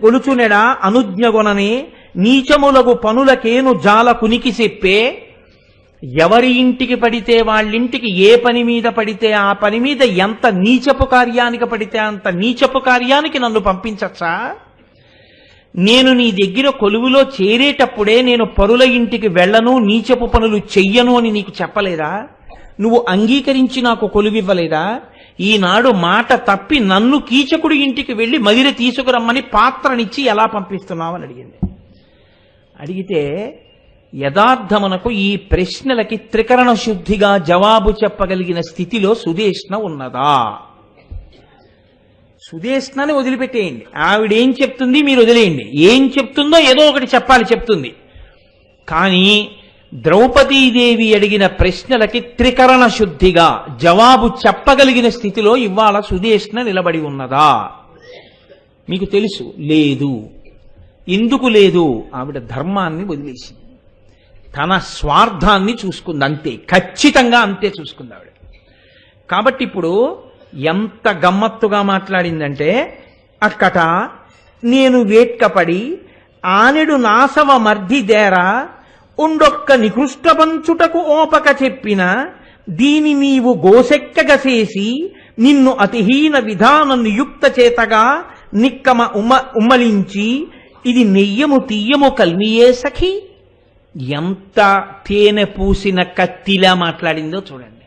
గొలుచునెడా అనుజ్ఞగొననే, నీచములగు పనులకేను జాల కునికి చెప్పే. ఎవరి ఇంటికి పడితే వాళ్ళింటికి ఏ పని మీద పడితే ఆ పని మీద ఎంత నీచపు కార్యానికి పడితే అంత నీచపు కార్యానికి నన్ను పంపించచ్చా? నేను నీ దగ్గర కొలువులో చేరేటప్పుడే నేను పరుల ఇంటికి వెళ్ళను, నీచపు పనులు చెయ్యను అని నీకు చెప్పలేదా? నువ్వు అంగీకరించి నాకు కొలువివ్వలేదా? ఈనాడు మాట తప్పి నన్ను కీచకుడి ఇంటికి వెళ్ళి మదిర తీసుకురమ్మని పాత్రనిచ్చి ఎలా పంపిస్తున్నావని అడిగింది. అడిగితే యథార్థమునకు ఈ ప్రశ్నలకి త్రికరణ శుద్ధిగా జవాబు చెప్పగలిగిన స్థితిలో సుదేష్ణ ఉన్నదా? సుదేష్ణని వదిలిపెట్టేయండి, ఆవిడేం చెప్తుంది మీరు వదిలేయండి. ఏం చెప్తుందో ఏదో ఒకటి చెప్పాలి, చెప్తుంది. కానీ ద్రౌపదీదేవి అడిగిన ప్రశ్నలకి త్రికరణ శుద్ధిగా జవాబు చెప్పగలిగిన స్థితిలో ఇవాళ సుదేష్ణ నిలబడి ఉన్నదా? మీకు తెలుసు, లేదు. ఎందుకు లేదు? ఆవిడ ధర్మాన్ని వదిలేసింది, తన స్వార్థాన్ని చూసుకుంది, అంతే, ఖచ్చితంగా అంతే చూసుకుంది ఆవిడ. కాబట్టి ఇప్పుడు ఎంత గమ్మత్తుగా మాట్లాడిందంటే, అక్కట నేను వేట్కపడి ఆనెడు నాసవ మర్దిదేరా ఉండొక్క నికృష్టపంచుటకు ఓపక చెప్పిన దీని నీవు గోసెక్కగసేసి నిన్ను అతిహీన విధానం యుక్త చేతగా నిక్కమ ఉమ్మలించి ఇది నెయ్యము తీయము కల్మియే సఖి. ఎంత తేనె పూసిన కత్తిలా మాట్లాడిందో చూడండి.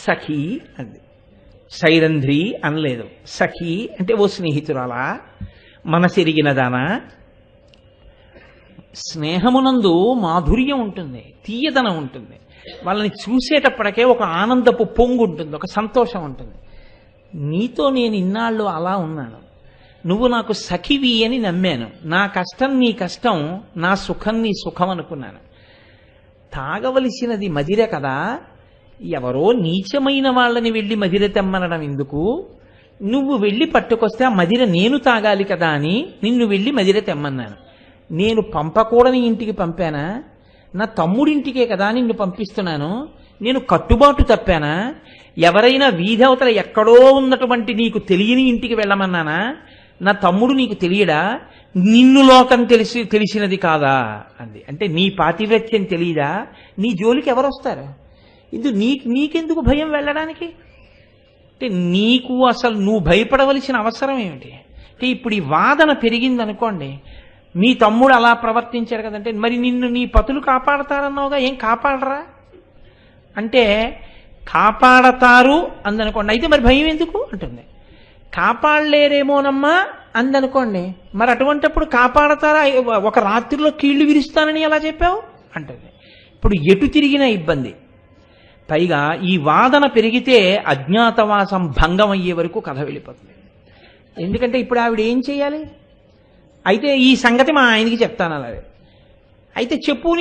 సఖి అంది, సైరంధ్రి అనలేదు. సఖి అంటే ఓ స్నేహితురాలా, మనసెరిగినదానా. స్నేహమునందు మాధుర్యం ఉంటుంది, తీయదనం ఉంటుంది. వాళ్ళని చూసేటప్పటికే ఒక ఆనందపు పొంగు ఉంటుంది, ఒక సంతోషం ఉంటుంది. నీతో నేను ఇన్నాళ్ళు అలా ఉన్నాను, నువ్వు నాకు సఖివి అని నమ్మాను. నా కష్టం నీ కష్టం, నా సుఖం నీ సుఖం అనుకున్నాను. తాగవలసినది మదిర కదా, ఎవరో నీచమైన వాళ్ళని వెళ్ళి మదిర తెమ్మనడం ఎందుకు? నువ్వు వెళ్ళి పట్టుకొస్తే ఆ మదిర నేను తాగాలి కదా అని నిన్ను వెళ్ళి మదిర తెమ్మన్నాను. నేను పంపకూడని ఇంటికి పంపానా? నా తమ్ముడింటికే కదా నిన్ను పంపిస్తున్నాను. నేను కట్టుబాటు తప్పానా? ఎవరైనా వీధవతల ఎక్కడో ఉన్నటువంటి నీకు తెలియని ఇంటికి వెళ్ళమన్నానా? నా తమ్ముడు నీకు తెలియడా? నిన్ను లోకం తెలిసినది కాదా అంది. అంటే నీ పాతివ్రత్యం తెలియదా? నీ జోలికి ఎవరు వస్తారు? నీకెందుకు భయం వెళ్ళడానికి? అంటే నీకు అసలు నువ్వు భయపడవలసిన అవసరం ఏమిటి? అంటే ఇప్పుడు ఈ వాదన పెరిగిందనుకోండి, మీ తమ్ముడు అలా ప్రవర్తించాడు కదంటే మరి నిన్ను నీ పతులు కాపాడతారన్నావుగా, ఏం కాపాడరా అంటే కాపాడతారు అందనుకోండి, అయితే మరి భయం ఎందుకు అంటుంది. కాపాడలేరేమోనమ్మా అందనుకోండి, మరి అటువంటిప్పుడు కాపాడతారా? ఒక రాత్రిలో కీళ్లు విరుస్తానని ఎలా చెప్పావు అంటుంది. ఇప్పుడు ఎటు తిరిగిన ఇబ్బంది. పైగా ఈ వాదన పెరిగితే అజ్ఞాతవాసం భంగం అయ్యే వరకు కథ వెళ్ళిపోతుంది. ఎందుకంటే ఇప్పుడు ఆవిడ ఏం చేయాలి? అయితే ఈ సంగతి మా ఆయనకి చెప్తాను అలాగే. అయితే చెప్పు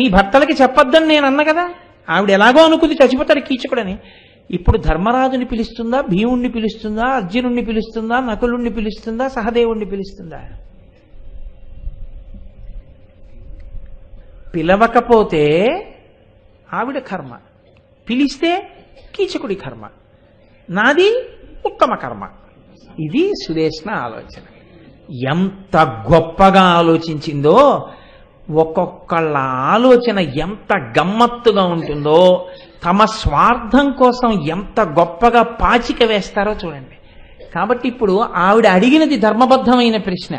నీ భర్తలకి చెప్పొద్దని నేను అన్నా కదా. ఆవిడ ఎలాగో అనుకుంది చచ్చిపోతాడు కీచకుడని. ఇప్పుడు ధర్మరాజుని పిలుస్తుందా, భీముణ్ణి పిలుస్తుందా, అర్జునుణ్ణి పిలుస్తుందా, నకులుణ్ణి పిలుస్తుందా, సహదేవుణ్ణి పిలుస్తుందా? పిలవకపోతే ఆవిడ కర్మ, పిలిస్తే కీచకుడి కర్మ, నాది ఉత్తమ కర్మ. ఇది సుదేష్ణ ఆలోచన. ఎంత గొప్పగా ఆలోచించిందో. ఒక్కొక్కళ్ళ ఆలోచన ఎంత గమ్మత్తుగా ఉంటుందో, తమ స్వార్థం కోసం ఎంత గొప్పగా పాచిక వేస్తారో చూడండి. కాబట్టి ఇప్పుడు ఆవిడ అడిగినది ధర్మబద్ధమైన ప్రశ్న.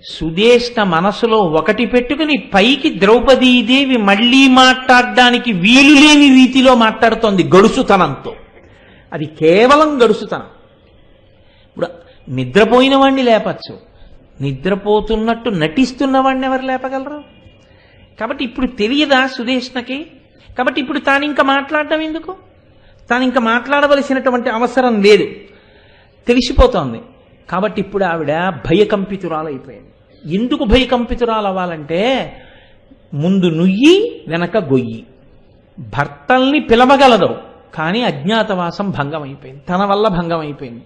సుదేష్ణ మనసులో ఒకటి పెట్టుకుని పైకి ద్రౌపదీదేవి మళ్లీ మాట్లాడడానికి వీలు లేని రీతిలో మాట్లాడుతోంది గడుసుతనంతో. అది కేవలం గడుసుతనం. ఇప్పుడు నిద్రపోయిన వాణ్ణి లేపచ్చు, నిద్రపోతున్నట్టు నటిస్తున్న వాడిని ఎవరు లేపగలరు? కాబట్టి ఇప్పుడు తెలియదా సుదేష్ణకి? కాబట్టి ఇప్పుడు తాను ఇంకా మాట్లాడటం ఎందుకు? తాను ఇంకా మాట్లాడవలసినటువంటి అవసరం లేదు, తెలిసిపోతోంది. కాబట్టి ఇప్పుడు ఆవిడ భయకంపితురాలు అయిపోయింది. ఎందుకు భయకంపితురాలు అవ్వాలంటే, ముందు నుయ్యి వెనక గొయ్యి. భర్తల్ని పిలవగలదు, కానీ అజ్ఞాతవాసం భంగం అయిపోయింది, తన వల్ల భంగం అయిపోయింది.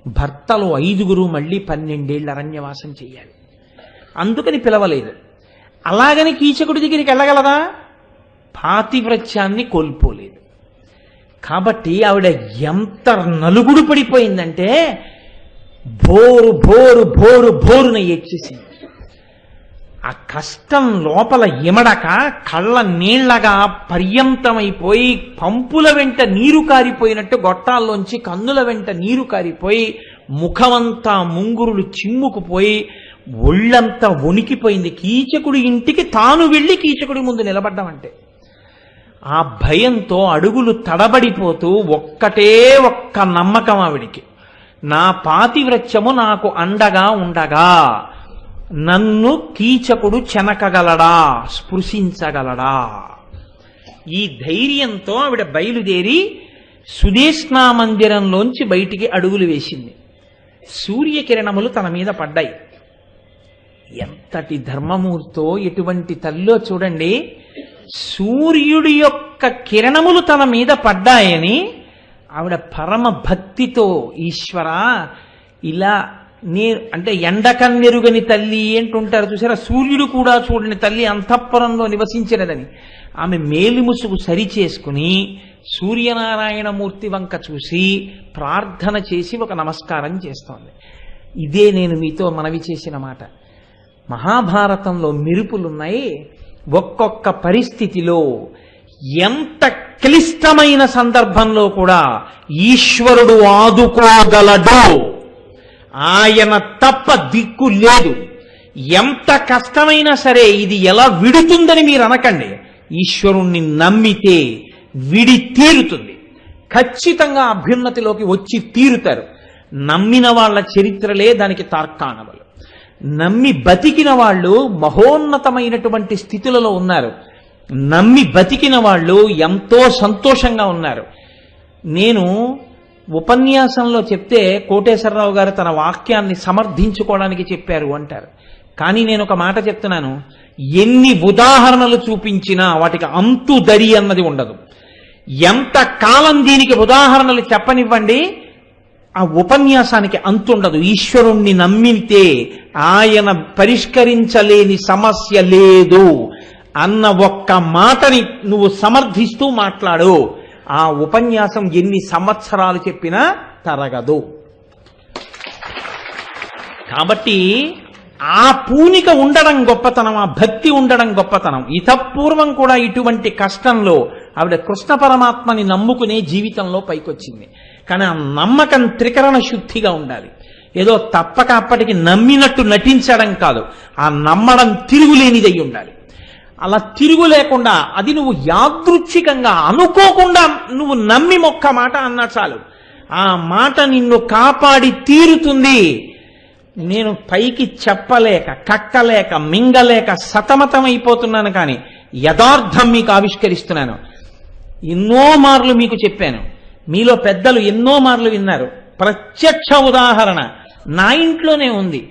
భర్తలు 5 మళ్ళీ 12 ఏళ్ళు అరణ్యవాసం చెయ్యాలి, అందుకని పిలవలేదు. అలాగని కీచకుడి దగ్గరికి వెళ్ళగలదా? పాతివ్రత్యాన్ని కోల్పోలేదు. కాబట్టి ఆవిడ ఎంత నలుగుడు పడిపోయిందంటే భోరు భోరు భోరు భోరున ఏడ్చేసింది. ఆ కష్టం లోపల ఇమడక కళ్ళ నీళ్లగా పర్యంతమైపోయి, పంపుల వెంట నీరు కారిపోయినట్టు గొట్టాల్లోంచి కన్నుల వెంట నీరు కారిపోయి, ముఖమంతా ముంగురులు చిమ్ముకుపోయి, ఒళ్ళంతా వణికిపోయింది. కీచకుడి ఇంటికి తాను వెళ్ళి కీచకుడి ముందు నిలబడ్డామంటే ఆ భయంతో అడుగులు తడబడిపోతూ ఒక్కటే ఒక్క నమ్మకం ఆవిడికి, నా పాతివ్రత్యము నాకు అండగా ఉండగా నన్ను కీచకుడు చెనకగలడా, స్పృశించగలడా? ఈ ధైర్యంతో ఆవిడ బయలుదేరి సుదేష్ణా మందిరంలోంచి బయటికి అడుగులు వేసింది. సూర్యకిరణములు తన మీద పడ్డాయి. ఎంతటి ధర్మమూర్తో, ఎటువంటి తల్లో చూడండి. సూర్యుడి యొక్క కిరణములు తన మీద పడ్డాయని ఆవిడ పరమ భక్తితో, ఈశ్వరా ఇలా అంటే ఎండకన్నెరుగని తల్లి అంటుంటారు చూసారా, సూర్యుడు కూడా చూడని తల్లి అంతఃపురంలో నివసించినదని ఆమె మేలిముసుగు సరిచేసుకుని సూర్యనారాయణమూర్తి వంక చూసి ప్రార్థన చేసి ఒక నమస్కారం చేస్తోంది. ఇదే నేను మీతో మనవి చేసిన మాట. మహాభారతంలో మెరుపులున్నాయి. ఒక్కొక్క పరిస్థితిలో, ఎంత క్లిష్టమైన సందర్భంలో కూడా ఈశ్వరుడు ఆదుకోగలడు, ఆయన తప్ప దిక్కు లేదు. ఎంత కష్టమైనా సరే ఇది ఎలా విడుతుందని మీరు అనకండి. ఈశ్వరుణ్ణి నమ్మితే విడి తీరుతుంది, ఖచ్చితంగా అభ్యున్నతిలోకి వచ్చి తీరుతారు. నమ్మిన వాళ్ళ చరిత్రలే దానికి తార్కాణములు. నమ్మి బతికిన వాళ్ళు మహోన్నతమైనటువంటి స్థితులలో ఉన్నారు. నమ్మి బతికిన వాళ్ళు ఎంతో సంతోషంగా ఉన్నారు. నేను ఉపన్యాసంలో చెప్తే కోటేశ్వరరావు గారు తన వాక్యాన్ని సమర్థించుకోవడానికి చెప్పారు అంటారు. కానీ నేను ఒక మాట చెప్తున్నాను, ఎన్ని ఉదాహరణలు చూపించినా వాటికి అంతు దరి అన్నది ఉండదు. ఎంత కాలం దీనికి ఉదాహరణలు చెప్పనివ్వండి, ఆ ఉపన్యాసానికి అంతుండదు. ఈశ్వరుణ్ణి నమ్మితే ఆయన పరిష్కరించలేని సమస్య లేదు అన్న ఒక్క మాటని నువ్వు సమర్థిస్తూ మాట్లాడు, ఆ ఉపన్యాసం ఎన్ని సంవత్సరాలు చెప్పినా తరగదు. కాబట్టి ఆ పూనిక ఉండడం గొప్పతనం, ఆ భక్తి ఉండడం గొప్పతనం. ఇతపూర్వం కూడా ఇటువంటి కష్టంలో ఆవిడ కృష్ణ పరమాత్మని నమ్ముకునే జీవితంలో పైకొచ్చింది. కానీ ఆ నమ్మకం త్రికరణ శుద్ధిగా ఉండాలి. ఏదో తప్పక అప్పటికి నమ్మినట్టు నటించడం కాదు, ఆ నమ్మడం తిరుగులేనిదై ఉండాలి. అలా తిరుగు లేకుండా, అది నువ్వు యాదృచ్ఛికంగా అనుకోకుండా నువ్వు నమ్మి ఒక్క మాట అన్నా చాలు, ఆ మాట నిన్ను కాపాడి తీరుతుంది. నేను పైకి చెప్పలేక, కక్కలేక, మింగలేక సతమతమైపోతున్నాను, కానీ యథార్థం మీకు ఆవిష్కరిస్తున్నాను. ఎన్నో మార్లు మీకు చెప్పాను, మీలో పెద్దలు ఎన్నో మార్లు విన్నారు. ప్రత్యక్ష ఉదాహరణ నా ఇంట్లోనే ఉంది.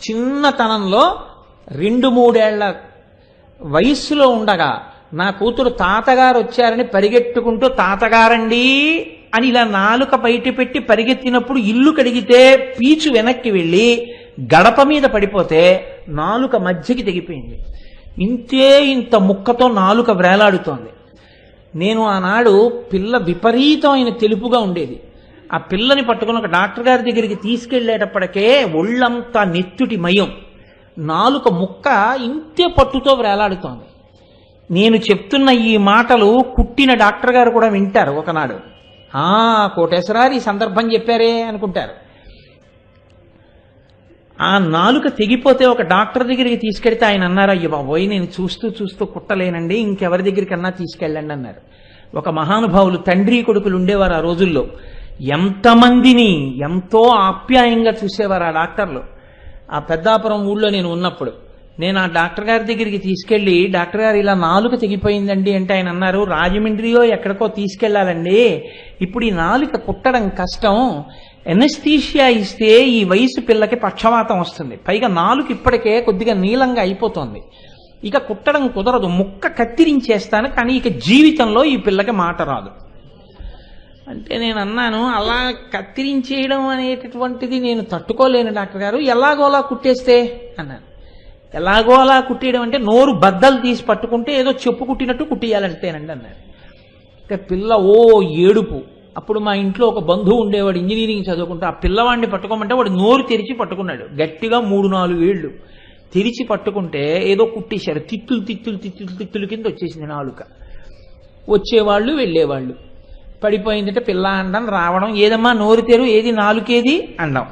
చిన్నతనంలో 2-3 ఏళ్ల వయస్సులో ఉండగా నా కూతురు తాతగారు వచ్చారని పరిగెట్టుకుంటూ తాతగారండి అని ఇలా నాలుక బయట పెట్టి పరిగెత్తినప్పుడు ఇల్లు కడిగితే పీచు వెనక్కి వెళ్ళి గడప మీద పడిపోతే నాలుక మధ్యకి తెగిపోయింది. ఇంత ముక్కతో నాలుక వేలాడుతోంది. నేను ఆనాడు పిల్ల విపరీతమైన తెలుపుగా ఉండేది. ఆ పిల్లని పట్టుకుని ఒక డాక్టర్ గారి దగ్గరికి తీసుకెళ్లేటప్పటికే ఒళ్ళంతా నెత్తుటి మయం. నాలుక ముక్క ఇంతే పట్టుతో వేలాడుతోంది. నేను చెప్తున్న ఈ మాటలు కుట్టిన డాక్టర్ గారు కూడా వింటారు ఒకనాడు. కోటేశ్వరారు ఈ సందర్భం చెప్పారే అనుకుంటారు. ఆ నాలుక తెగిపోతే ఒక డాక్టర్ దగ్గరికి తీసుకెడితే ఆయన అన్నారు, అయ్యో బాబోయ్ నేను చూస్తూ చూస్తూ కుట్టలేనండి, ఇంకెవరి దగ్గరికన్నా తీసుకెళ్ళండి అన్నారు. ఒక మహానుభావులు తండ్రి కొడుకులు ఉండేవారు ఆ రోజుల్లో. ఎంతమందిని ఎంతో ఆప్యాయంగా చూసేవారు ఆ డాక్టర్లు. ఆ పెద్దాపురం ఊళ్ళో నేను ఉన్నప్పుడు నేను ఆ డాక్టర్ గారి దగ్గరికి తీసుకెళ్లి, డాక్టర్ గారు ఇలా నాలుక తెగిపోయిందండి అంటే ఆయన అన్నారు, రాజమండ్రియో ఎక్కడికో తీసుకెళ్లాలండి, ఇప్పుడు ఈ నాలుక కుట్టడం కష్టం, ఎనస్థీషియా ఇస్తే ఈ వయసు పిల్లకి పక్షవాతం వస్తుంది, పైగా నాలుక ఇప్పటికే కొద్దిగా నీలంగా అయిపోతుంది, ఇక కుట్టడం కుదరదు, ముక్క కత్తిరించేస్తాను, కానీ ఇక జీవితంలో ఈ పిల్లకి మాట రాదు అంటే నేను అన్నాను, అలా కత్తిరించేయడం అనేటటువంటిది నేను తట్టుకోలేను డాక్టర్ గారు, ఎలాగోలా కుట్టేస్తే అన్నాను. ఎలాగో అలా కుట్టేయడం అంటే నోరు బద్దలు తీసి పట్టుకుంటే ఏదో చెప్పు కుట్టినట్టు కుట్టేయాలంటేనండి అన్నారు. అంటే పిల్ల ఏడుపు. అప్పుడు మా ఇంట్లో ఒక బంధువు ఉండేవాడు, ఇంజనీరింగ్ చదువుకుంటే, ఆ పిల్లవాడిని పట్టుకోమంటే వాడు నోరు తెరిచి పట్టుకున్నాడు, గట్టిగా 3-4 ఏళ్ళు తెరిచి పట్టుకుంటే ఏదో కుట్టేశారు, తిత్తులు కింద వచ్చేసింది నాలుక. వచ్చేవాళ్ళు వెళ్ళేవాళ్ళు, పడిపోయిందంటే పిల్ల అండం రావడం, ఏదమ్మా నోరు తెరు, ఏది నాలుకేది అండం.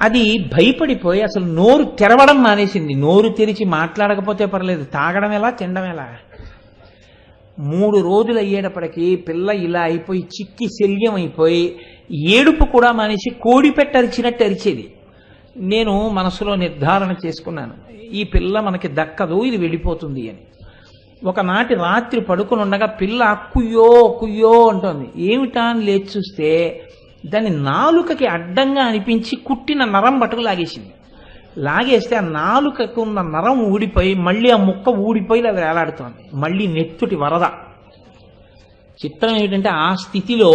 అది భయపడిపోయి అసలు నోరు తెరవడం మానేసింది. నోరు తెరిచి మాట్లాడకపోతే పర్లేదు, తాగడం ఎలా తినడం ఎలా. 3 రోజులు అయ్యేటప్పటికీ పిల్ల ఇలా అయిపోయి చిక్కి శల్యం అయిపోయి ఏడుపు కూడా మానేసి కోడిపెట్ట అరిచినట్టు అరిచేది. నేను మనసులో నిర్ధారణ చేసుకున్నాను, ఈ పిల్ల మనకి దక్కదు, ఇది వెళ్ళిపోతుంది అని. ఒకనాటి రాత్రి పడుకుని ఉండగా పిల్ల కుయ్యో కుయ్యో అంటోంది. ఏమిటా అని లేచి చూస్తే దాని నాలుకకి అడ్డంగా అనిపించి కుట్టిన నరం బట్టుకు లాగేసింది. లాగేస్తే ఆ నాలుకకు ఉన్న నరం ఊడిపోయి మళ్ళీ ఆ ముక్క ఊడిపోయి అది వేలాడుతోంది. మళ్ళీ నెత్తుటి వరద. చిత్రం ఏమిటంటే ఆ స్థితిలో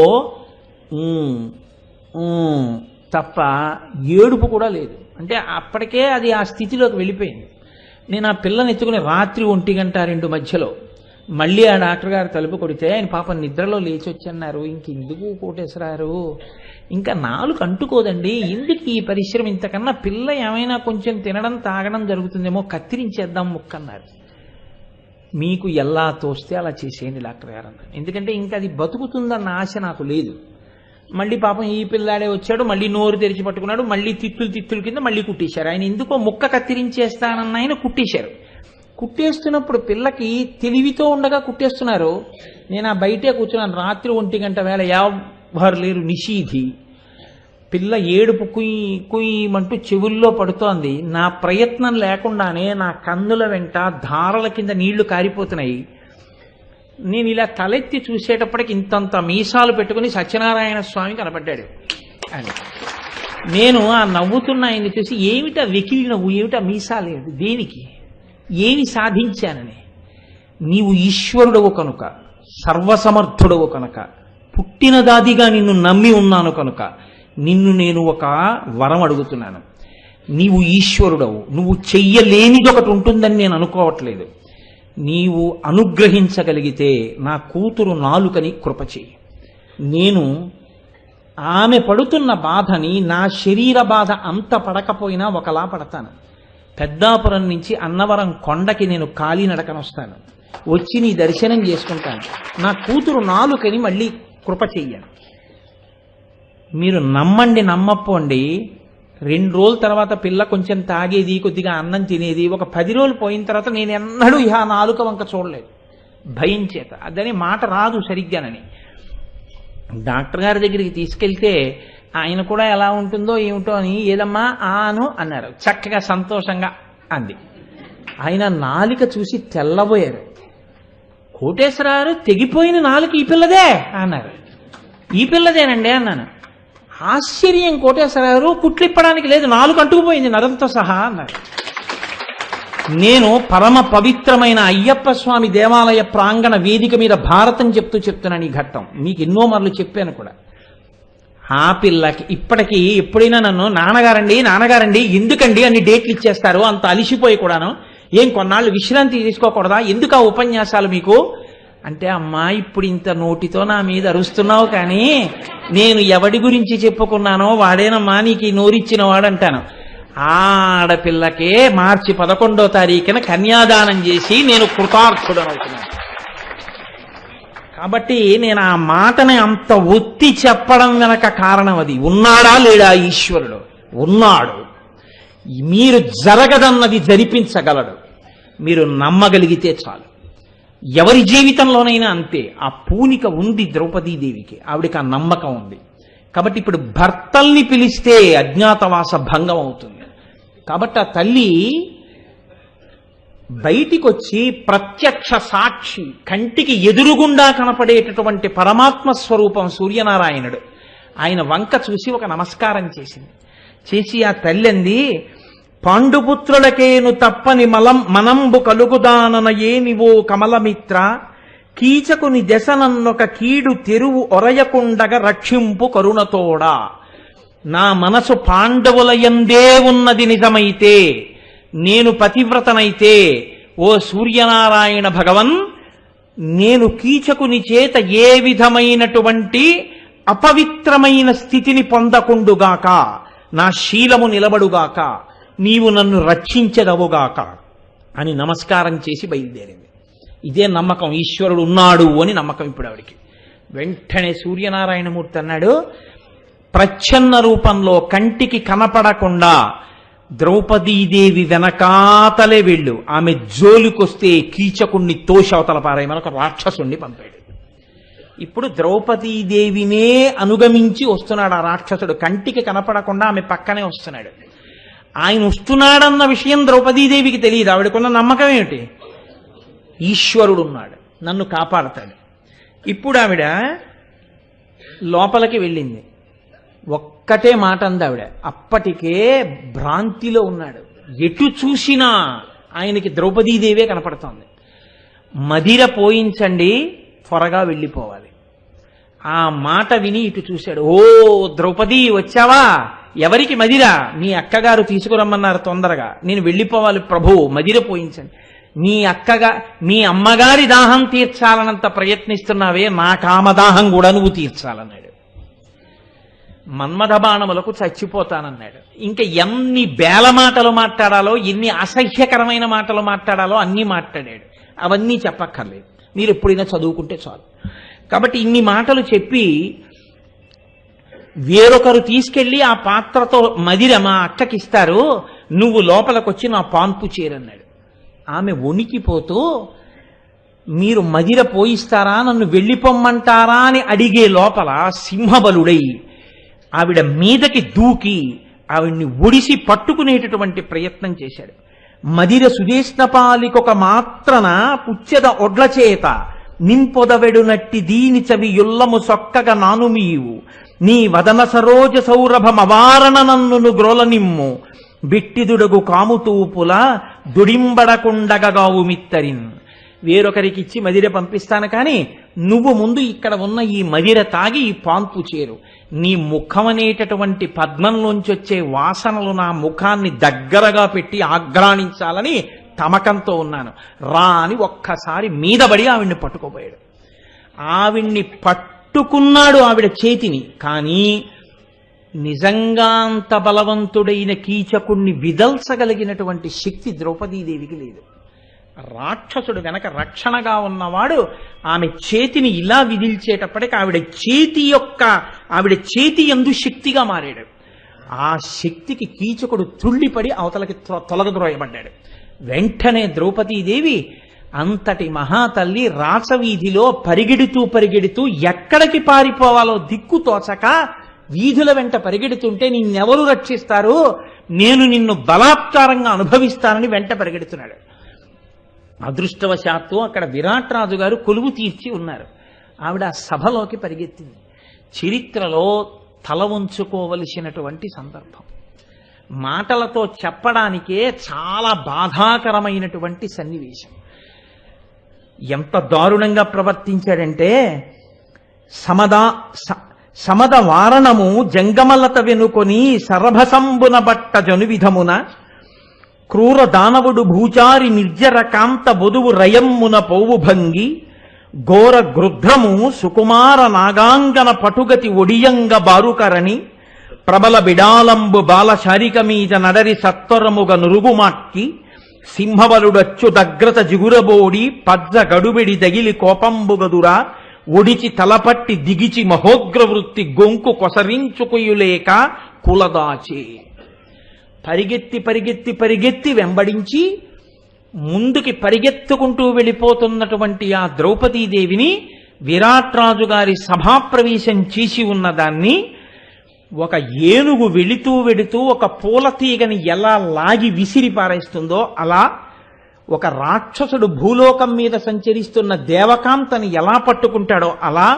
తప్ప ఏడుపు కూడా లేదు. అంటే అప్పటికే అది ఆ స్థితిలోకి వెళ్ళిపోయింది. నేను ఆ పిల్లని ఎత్తుకుని రాత్రి 1:00-2 మధ్యలో మళ్ళీ ఆ డాక్టర్ గారు తలుపు కొడితే ఆయన పాపం నిద్రలో లేచి వచ్చన్నారు, ఇంకెందుకు కోటేశ్వరారు, ఇంకా నాలుక అంటుకోదండి, ఎందుకు ఈ పరిశ్రమ, ఇంతకన్నా పిల్ల ఏమైనా కొంచెం తినడం తాగడం జరుగుతుందేమో, కత్తిరించేద్దాం ముక్కన్నారు. మీకు ఎలా తోస్తే అలా చేసేయండి డాక్టర్ గారు అన్నారు. ఎందుకంటే ఇంకా అది బతుకుతుందన్న ఆశ నాకు లేదు. మళ్ళీ పాపం ఈ పిల్లాడే వచ్చాడు, మళ్ళీ నోరు తెరిచి పట్టుకున్నాడు, మళ్ళీ తిత్తులు కింద మళ్ళీ కుట్టేశారు. ఆయన ఎందుకో ముక్క కత్తిరించేస్తానన్న ఆయన కుట్టేశారు. కుట్టేస్తున్నప్పుడు పిల్లకి తెలివితో ఉండగా కుట్టేస్తున్నారు. నేను ఆ బయటే కూర్చున్నాను, రాత్రి 1 వేళ ఎవరు లేరు, నిషీధి. పిల్ల ఏడుపు కుయ్యమంటూ చెవుల్లో పడుతోంది. నా ప్రయత్నం లేకుండానే నా కన్నుల వెంట ధారల కింద నీళ్లు కారిపోతున్నాయి. నేను ఇలా తలెత్తి చూసేటప్పటికి ఇంతంత మీసాలు పెట్టుకుని సత్యనారాయణ స్వామి కనపడ్డాడు అని. నేను ఆ నవ్వుతున్న ఆయన్ని చూసి, ఏమిటా వెకిలి నవ్వు, ఏమిటా మీసాలేదు, దేనికి, ఏమి సాధించానని. నీవు ఈశ్వరుడవు కనుక, సర్వసమర్థుడవు కనుక, పుట్టినదాదిగా నిన్ను నమ్మి ఉన్నాను కనుక నిన్ను నేను ఒక వరం అడుగుతున్నాను. నీవు ఈశ్వరుడవు, నువ్వు చెయ్యలేనిది ఒకటి ఉంటుందని నేను అనుకోవట్లేదు. నీవు అనుగ్రహించగలిగితే నా కూతురు నాలుకని కృపచేయి. నేను ఆమె పడుతున్న బాధని, నా శరీర బాధ అంత పడకపోయినా ఒకలా పడతాను. పెద్దాపురం నుంచి అన్నవరం కొండకి నేను కాలినడకనొస్తాను, వచ్చి నీ దర్శనం చేసుకుంటాను. నా కూతురు నాలుకని మళ్ళీ కృప చెయ్యను. మీరు నమ్మండి నమ్మపోండి, 2 రోజుల తర్వాత పిల్ల కొంచెం తాగేది, కొద్దిగా అన్నం తినేది. ఒక 10 రోజులు పోయిన తర్వాత నేను ఎన్నడూ ఆ నాలుక వంక చూడలేదు, భయం చేత. అదని మాట రాదు సరిగ్గానని. డాక్టర్ గారి దగ్గరికి తీసుకెళ్తే ఆయన కూడా ఎలా ఉంటుందో ఏమిటో అని, ఏదమ్మా ఆను అన్నారు. చక్కగా సంతోషంగా అంది. ఆయన నాలిక చూసి తెల్లబోయారు. కోటేశ్వరారు, తెగిపోయిన నాలుక ఈ పిల్లదే అన్నారు. ఈ పిల్లదేనండి అన్నాను. ఆశ్చర్యం కోటేశ్వరారు, కుట్లిప్పడానికి లేదు, నాలుక అంటుకుపోయింది నరంతో సహా అన్నారు. నేను పరమ పవిత్రమైన అయ్యప్ప స్వామి దేవాలయ ప్రాంగణ వేదిక మీద భారతం చెప్తున్నాను ఈ ఘట్టం. మీకు ఎన్నో మార్లు చెప్పాను కూడా. ఆ పిల్లకి ఇప్పటికీ ఎప్పుడైనా నన్ను నాన్నగారండి ఎందుకండి అన్ని డేట్లు ఇచ్చేస్తారు, అంత అలిసిపోయి కూడాను, ఏం కొన్నాళ్ళు విశ్రాంతి తీసుకోకూడదా, ఎందుకు ఆ ఉపన్యాసాలు మీకు అంటే, అమ్మా ఇప్పుడు ఇంత నోటితో నా మీద అరుస్తున్నావు, కానీ నేను ఎవడి గురించి చెప్పుకున్నానో వాడేనమ్మా నీకు ఈ నోరిచ్చిన వాడంటాను. ఆడపిల్లకే మార్చి 11వ తారీఖున కన్యాదానం చేసి నేను కృతార్థుడనవుతున్నాను. కాబట్టి నేను ఆ మాటని అంత ఒత్తి చెప్పడం వెనక కారణం అది. ఉన్నాడా లేడా ఈశ్వరుడు? ఉన్నాడు. మీరు జరగదన్నది జరిపించగలడు. మీరు నమ్మగలిగితే చాలు. ఎవరి జీవితంలోనైనా అంతే. ఆ పూనిక ఉంది ద్రౌపదీదేవికి. ఆవిడికి ఆ నమ్మకం ఉంది. కాబట్టి ఇప్పుడు భర్తల్ని పిలిస్తే అజ్ఞాతవాస భంగం అవుతుంది. కాబట్టి ఆ తల్లి బయటికి వచ్చి ప్రత్యక్ష సాక్షి, కంటికి ఎదురుగుండా కనపడేటటువంటి పరమాత్మ స్వరూపం సూర్యనారాయణుడు. ఆయన వంక చూసి ఒక నమస్కారం చేసింది. చేసి ఆ తల్లి అంది, పాండుపుత్రులకేను తప్పని మనంబు కలుగుదానన ఏనివో కమలమిత్ర, కీచకుని దశనన్నొక కీడు తెరువు ఒరయకుండగ రక్షింపు కరుణతోడా. నా మనసు పాండవులయందే ఉన్నది నిజమైతే, నేను పతివ్రతనైతే, ఓ సూర్యనారాయణ భగవన్, నేను కీచకుని చేత ఏ విధమైనటువంటి అపవిత్రమైన స్థితిని పొందకుండుగాక, నా శీలము నిలబడుగాక, నీవు నన్ను రక్షించదవుగాక అని నమస్కారం చేసి బయలుదేరింది. ఇదే నమ్మకం, ఈశ్వరుడు ఉన్నాడు అని నమ్మకం ఇప్పుడు ఆవిడికి. వెంటనే సూర్యనారాయణమూర్తి అన్నాడు, ప్రచ్ఛన్న రూపంలో కంటికి కనపడకుండా ద్రౌపదీదేవి వెనకాతలే వెళ్ళు, ఆమె జోలికొస్తే కీచకుణ్ణి తోషవతల పారాయమని ఒక రాక్షసుణ్ణి పంపాడు. ఇప్పుడు ద్రౌపదీదేవినే అనుగమించి వస్తున్నాడు ఆ రాక్షసుడు. కంటికి కనపడకుండా ఆమె పక్కనే వస్తున్నాడు. ఆయన వస్తున్నాడన్న విషయం ద్రౌపదీదేవికి తెలియదు. ఆవిడకున్న నమ్మకం ఏమిటి? ఈశ్వరుడు ఉన్నాడు, నన్ను కాపాడతాడు. ఇప్పుడు ఆవిడ లోపలికి వెళ్ళింది. ఒక్కటే మాట అంది ఆవిడ. అప్పటికే భ్రాంతిలో ఉన్నాడు. ఎటు చూసినా ఆయనకి ద్రౌపదీదేవే కనపడుతోంది. మదిర పోయించండి, త్వరగా వెళ్ళిపోవాలి. ఆ మాట విని ఇటు చూశాడు. ఓ ద్రౌపది వచ్చావా? ఎవరికి మదిర? నీ అక్కగారు తీసుకురమ్మన్నారు తొందరగా, నేను వెళ్ళిపోవాలి ప్రభు, మదిర పోయించండి. మీ అమ్మగారి దాహం తీర్చాలనంత ప్రయత్నిస్తున్నావే, నా కామదాహం కూడా నువ్వు తీర్చాలన్నాడు. మన్మథ బాణములకు చచ్చిపోతానన్నాడు. ఇంకా ఎన్ని బేల మాటలు మాట్లాడాలో, ఎన్ని అసహ్యకరమైన మాటలు మాట్లాడాలో అన్నీ మాట్లాడాడు. అవన్నీ చెప్పక్కర్లేదు, మీరు ఎప్పుడైనా చదువుకుంటే చాలు. కాబట్టి ఇన్ని మాటలు చెప్పి వేరొకరు తీసుకెళ్లి ఆ పాత్రతో మదిర మా అక్కకిస్తారు, నువ్వు లోపలికొచ్చి నా పాన్పు చేరన్నాడు. ఆమె వణికిపోతూ, మీరు మదిర పోయిస్తారా, నన్ను వెళ్ళిపోమ్మంటారా అని అడిగే లోపల సింహబలుడై ఆవిడ మీదకి దూకి ఆవిడ్ని ఒడిసి పట్టుకునేటటువంటి ప్రయత్నం చేశాడు. మదిర సుదేష్ణపాలికొక మాత్రన పుచ్చెద ఒడ్ల చేత నింపొదవెడునట్టి దీని చవి యుల్లము సొక్కగా నానుమీవు, నీ వదన సరోజ సౌరభమవారణ నన్నును గ్రోలనిమ్ము, బిట్టిదుడగు కాముతూపుల దుడింబడకుండగగావు మిత్తరిన్. వేరొకరికిచ్చి మదిర పంపిస్తాను, కానీ నువ్వు ముందు ఇక్కడ ఉన్న ఈ మదిర తాగి ఈ పాన్పు చేరు. నీ ముఖం అనేటటువంటి పద్మంలోంచి వచ్చే వాసనలు నా ముఖాన్ని దగ్గరగా పెట్టి ఆగ్రాణించాలని తమకంతో ఉన్నాను, రా అని ఒక్కసారి మీదబడి ఆవిడ్ని పట్టుకోబోయాడు. ఆవిడ్ని పట్టుకున్నాడు ఆవిడ చేతిని. కానీ నిజంగా అంత బలవంతుడైన కీచకుణ్ణి విదల్చగలిగినటువంటి శక్తి ద్రౌపదీదేవికి లేదు. రాక్షసుడు వెనక రక్షణగా ఉన్నవాడు ఆమె చేతిని ఇలా విదిల్చేటప్పటికి ఆవిడ చేతి యందు శక్తిగా మారాడు. ఆ శక్తికి కీచకుడు త్రుళ్ళిపడి అవతలకి తొలగద్రోయబడ్డాడు. వెంటనే ద్రౌపదీదేవి అంతటి మహాతల్లి రాచవీధిలో పరిగెడుతూ ఎక్కడికి పారిపోవాలో దిక్కు తోచక వీధుల వెంట పరిగెడుతుంటే, నిన్నెవరు రక్షిస్తారు, నేను నిన్ను బలాత్కారంగా అనుభవిస్తానని వెంట పరిగెడుతున్నాడు. అదృష్టవశాత్తు అక్కడ విరాట్ రాజు గారు కొలువు తీర్చి ఉన్నారు. ఆవిడ సభలోకి పరిగెత్తింది. చరిత్రలో తల ఉంచుకోవలసినటువంటి సందర్భం, మాటలతో చెప్పడానికే చాలా బాధాకరమైనటువంటి సన్నివేశం. ఎంత దారుణంగా ప్రవర్తించాడంటే, సమద వారణము జంగమలత వెనుకొని సరభసంబున బట్ట జను విధమున, క్రూర దానవుడు భూచారి నిర్జర కాంత బొదువు రయమ్మున పోవు భంగి, ఘోర గృధ్రము సుకుమార నాగాంగన పటుగతి ఒడియంగ బారుకరణి, ప్రబల బిడాలంబు బాలశారిక మీద నడరి సత్వరముగ నురుగుమాట్కి సింహబలుడచ్చు దగ్గరత జిగురబోడి పజ్జ గడుబిడి దగిలి కోపంబుగదురా ఒడిచి తలపట్టి దిగిచి మహోగ్రవృత్తి గొంకు కొసరించుకుయులేక కులదాచే. పరిగెత్తి పరిగెత్తి పరిగెత్తి వెంబడించి ముందుకి పరిగెత్తుకుంటూ వెళ్ళిపోతున్నటువంటి ఆ ద్రౌపదీదేవిని విరాట్రాజు గారి సభాప్రవేశం చేసి ఉన్నదాన్ని ఒక ఏనుగు వెళుతూ ఒక పూలతీగని ఎలా లాగి విసిరి పారేస్తుందో అలా ఒక రాక్షసుడు భూలోకం మీద సంచరిస్తున్న దేవకాంతని ఎలా పట్టుకుంటాడో అలా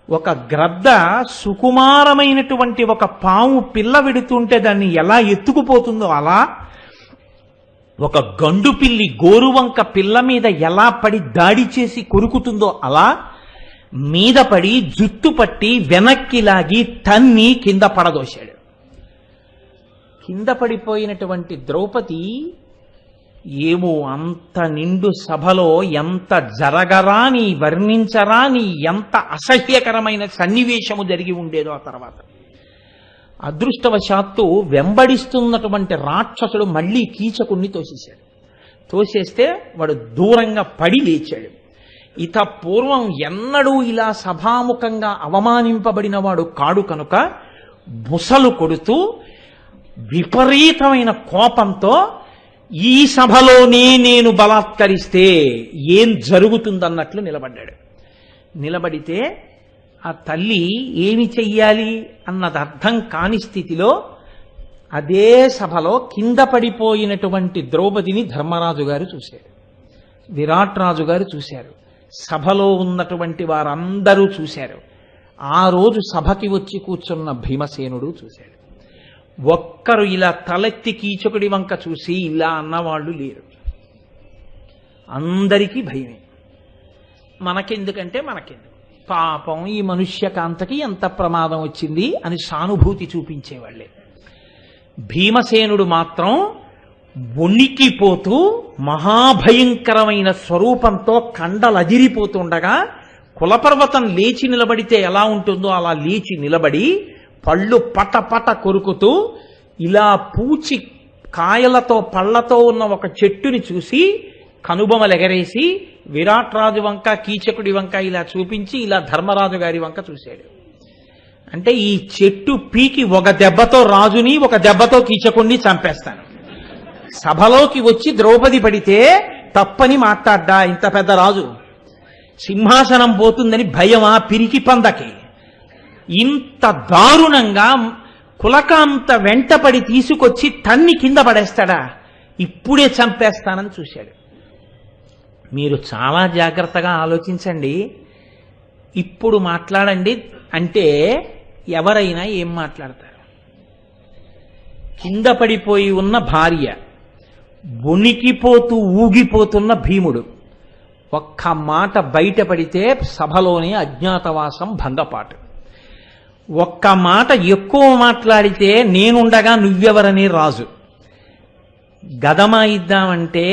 ఒక గ్రద్ద సుకుమారమైనటువంటి ఒక పాము పిల్ల వెడుతుంటే దాన్ని ఎలా ఎత్తుకుపోతుందో అలా ఒక గండు పిల్లి గోరువంక పిల్ల మీద ఎలా పడి దాడి చేసి కొరుకుతుందో అలా మీద పడి జుట్టు పట్టి వెనక్కి లాగి తన్ని కింద పడదోశాడు. కింద పడిపోయినటువంటి ద్రౌపది ఏమో అంత నిండు సభలో ఎంత జరగరాని వర్ణించరాని ఎంత అసహ్యకరమైన సన్నివేశము జరిగి ఉండేదో ఆ తర్వాత. అదృష్టవశాత్తు వెంబడిస్తున్నటువంటి రాక్షసుడు మళ్ళీ కీచకుణ్ణి తోసేశాడు. తోసేస్తే వాడు దూరంగా పడి లేచాడు. ఇత పూర్వం ఎన్నడూ ఇలా సభాముఖంగా అవమానింపబడిన వాడు కాడు కనుక బుసలు కొడుతూ విపరీతమైన కోపంతో ఈ సభలోనే నేను బలాత్కరిస్తే ఏం జరుగుతుందన్నట్లు నిలబడ్డాడు. నిలబడితే ఆ తల్లి ఏమి చెయ్యాలి అన్నది అర్థం కాని స్థితిలో అదే సభలో కింద పడిపోయినటువంటి ద్రౌపదిని ధర్మరాజు గారు చూశారు, విరాట్ రాజు గారు చూశారు, సభలో ఉన్నటువంటి వారందరూ చూశారు. ఆ రోజు సభకి వచ్చి కూర్చున్న భీమసేనుడు చూశాడు. ఒక్కరు ఇలా తలెత్తి కీచకుడి వంక చూసి ఇలా అన్నవాళ్ళు లేరు. అందరికీ భయమే. మనకెందుకంటే మనకెందుకు, పాపం ఈ మనుష్యకాంతకి ఎంత ప్రమాదం వచ్చింది అని సానుభూతి చూపించేవాళ్లే. భీమసేనుడు మాత్రం వణికిపోతూ మహాభయంకరమైన స్వరూపంతో కండలదిరిపోతుండగా కులపర్వతం లేచి నిలబడితే ఎలా ఉంటుందో అలా లేచి నిలబడి పళ్ళు పటపట కొరుకుతూ ఇలా పూచి కాయలతో పళ్లతో ఉన్న ఒక చెట్టుని చూసి కనుబొమలెగరేసి విరాట్ రాజు వంక కీచకుడి వంక ఇలా చూపించి ఇలా ధర్మరాజు గారి వంక చూశాడు. అంటే ఈ చెట్టు పీకి ఒక దెబ్బతో రాజుని ఒక దెబ్బతో కీచకుడిని చంపేస్తాను. సభలోకి వచ్చి ద్రౌపది పడితే తప్పని మాట్లాడ్డా ఇంత పెద్ద రాజు, సింహాసనం పోతుందని భయమా పిరికి పందకి, ఇంత దారుణంగా కులకాంత వెంటపడి తీసుకొచ్చి తన్ని కింద పడేస్తాడా, ఇప్పుడే చంపేస్తానని చూశాడు. మీరు చాలా జాగ్రత్తగా ఆలోచించండి. ఇప్పుడు మాట్లాడండి అంటే ఎవరైనా ఏం మాట్లాడతారు? కింద పడిపోయి ఉన్న భార్య, వణికిపోతూ ఊగిపోతున్న భీముడు, ఒక్క మాట బయటపడితే సభలోనే అజ్ఞాతవాసం భంగపాటు. ఒక్క మాట ఎక్కువ మాట్లాడితే నేనుండగా నువ్వెవరనే రాజు. గదమా ఇద్దామంటే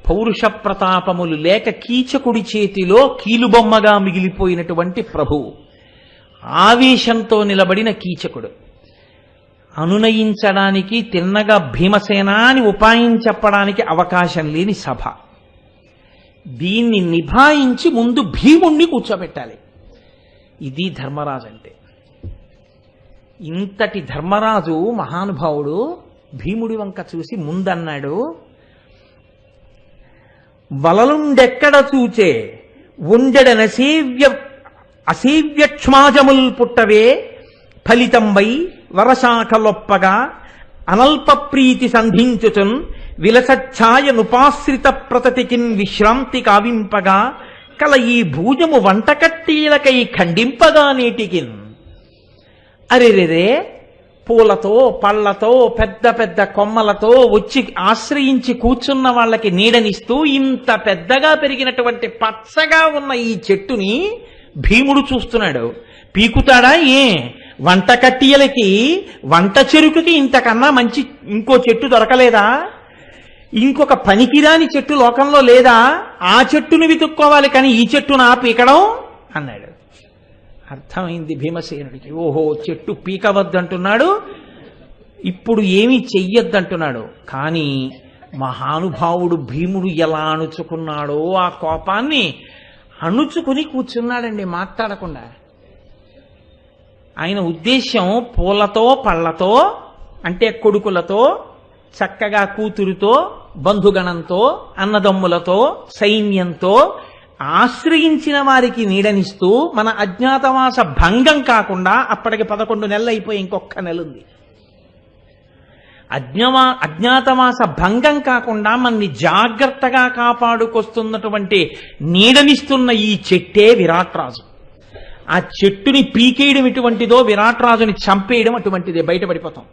పౌరుష ప్రతాపములు లేక కీచకుడి చేతిలో కీలుబొమ్మగా మిగిలిపోయినటువంటి ప్రభువు, ఆవేశంతో నిలబడిన కీచకుడు, అనునయించడానికి తిన్నగా భీమసేన అని ఉపాయం చెప్పడానికి అవకాశం లేని సభ. దీన్ని నిభాయించి ముందు భీముణ్ణి కూర్చోబెట్టాలి. ఇది ధర్మరాజు అంటే. ఇంతటి ధర్మరాజు మహానుభావుడు భీముడి వంక చూసి ముందన్నాడు, వలలుండెక్కడ చూచే ఉండెడనసేవ్య అసేవ్యక్ష్మాజముల్ పుట్టవే ఫలితంబై వరశాఖలొప్పగా అనల్ప ప్రీతి సంధించుచున్ విలసఛాయ నుపాశ్రిత ప్రతతికిన్ విశ్రాంతి కావింపగా కల ఈ భూజము వంటకట్టీలకై ఖండింపగా నేటికిన్. అరెరెరే, పూలతో పళ్లతో పెద్ద పెద్ద కొమ్మలతో వచ్చి ఆశ్రయించి కూర్చున్న వాళ్ళకి నీడనిస్తూ ఇంత పెద్దగా పెరిగినటువంటి పచ్చగా ఉన్న ఈ చెట్టుని భీముడు చూస్తున్నాడు. పీకుతాడా? వంట కట్టియలకి వంట చెరుకుకి ఇంతకన్నా మంచి ఇంకో చెట్టు దొరకలేదా? ఇంకొక పనికిరాని చెట్టు లోకంలో లేదా? ఆ చెట్టును వెతుక్కోవాలి కానీ ఈ చెట్టును పీకడం అన్నాడు. అర్థమైంది భీమసేనుడికి. ఓహో, చెట్టు పీకవద్దంటున్నాడు, ఇప్పుడు ఏమీ చెయ్యొద్దంటున్నాడు. కానీ మహానుభావుడు భీముడు ఎలా అణుచుకున్నాడో ఆ కోపాన్ని అణుచుకుని కూర్చున్నాడండి మాట్లాడకుండా. ఆయన ఉద్దేశం పూలతో పళ్లతో, అంటే కొడుకులతో, చక్కగా కూతురుతో, బంధుగణంతో, అన్నదమ్ములతో, సైన్యంతో ఆశ్రయించిన వారికి నీడనిస్తూ మన అజ్ఞాతవాస భంగం కాకుండా, అప్పటికి 11 నెలలు అయిపోయి ఇంకొక నెల ఉంది, అజ్ఞాతవాస భంగం కాకుండా మనని జాగ్రత్తగా కాపాడుకొస్తున్నటువంటి నీడనిస్తున్న ఈ చెట్టే విరాట్ రాజు. ఆ చెట్టుని పీకేయడం ఎటువంటిదో, విరాట్ రాజుని చంపేయడం అటువంటిదే. బయటపడిపోతాం.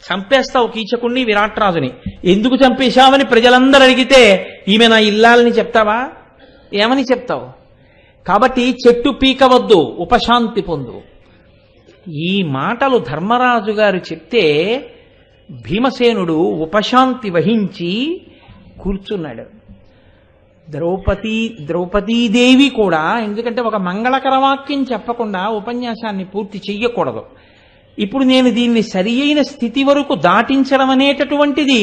చంపేస్తావు కీచకుణ్ణి, విరాట్ రాజుని. ఎందుకు చంపేశావని ప్రజలందరూ అడిగితే ఈమె నా ఇల్లాలని చెప్తావా? ఏమని చెప్తావు? కాబట్టి చెట్టు పీకవద్దు, ఉపశాంతి పొందు. ఈ మాటలు ధర్మరాజు గారు చెప్తే భీమసేనుడు ఉపశాంతి వహించి కూర్చున్నాడు. ద్రౌపదీదేవి కూడా, ఎందుకంటే ఒక మంగళకర వాక్యం చెప్పకుండా ఉపన్యాసాన్ని పూర్తి చెయ్యకూడదు. ఇప్పుడు నేను దీన్ని సరి అయిన స్థితి వరకు దాటించడం అనేటటువంటిది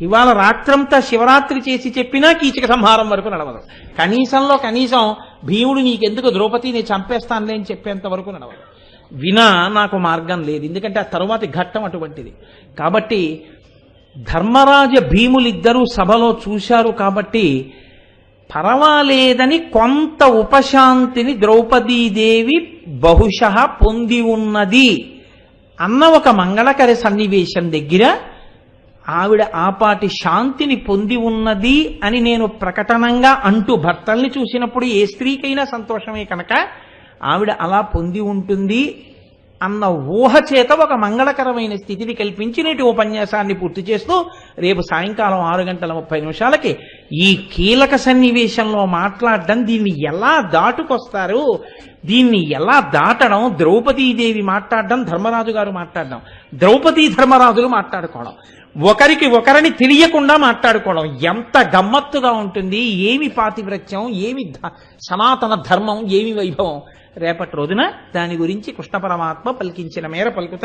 ఇవాళ రాత్రంతా శివరాత్రి చేసి చెప్పినా కీచక సంహారం వరకు నడవదు. కనీసంలో కనీసం భీముడు నీకెందుకు ద్రౌపదిని చంపేస్తానులే అని చెప్పేంత వరకు నడవదు. వినా నాకు మార్గం లేదు, ఎందుకంటే ఆ తరువాతి ఘట్టం అటువంటిది. కాబట్టి ధర్మరాజ భీములిద్దరూ సభలో చూశారు కాబట్టి పర్వాలేదని కొంత ఉపశాంతిని ద్రౌపదీదేవి బహుశః పొంది ఉన్నది అన్న ఒక మంగళకర సన్నివేశం దగ్గర ఆవిడ ఆపాటి శాంతిని పొంది ఉన్నది అని నేను ప్రకటనంగా అంటూ, భర్తల్ని చూసినప్పుడు ఏ స్త్రీకైనా సంతోషమే కనుక ఆవిడ అలా పొంది ఉంటుంది అన్న ఊహ చేత ఒక మంగళకరమైన స్థితిని కల్పించి నేటి ఉపన్యాసాన్ని పూర్తి చేస్తూ రేపు సాయంకాలం 6:30 ఈ కీలక సన్నివేశంలో మాట్లాడడం, దీన్ని ఎలా దాటుకొస్తారు, దీన్ని ఎలా దాటడం, ద్రౌపదీదేవి మాట్లాడడం, ధర్మరాజు గారు మాట్లాడడం, ద్రౌపదీ ధర్మరాజులు మాట్లాడుకోవడం, ఒకరికి ఒకరిని తెలియకుండా మాట్లాడుకోవడం ఎంత గమ్మత్తుగా ఉంటుంది. ఏమి పాతివ్రత్యం, ఏమి సనాతన ధర్మం, ఏమి వైభవం. రేపటి రోజున దాని గురించి కృష్ణ పరమాత్మ పలికించిన మేర పలుకుతాను.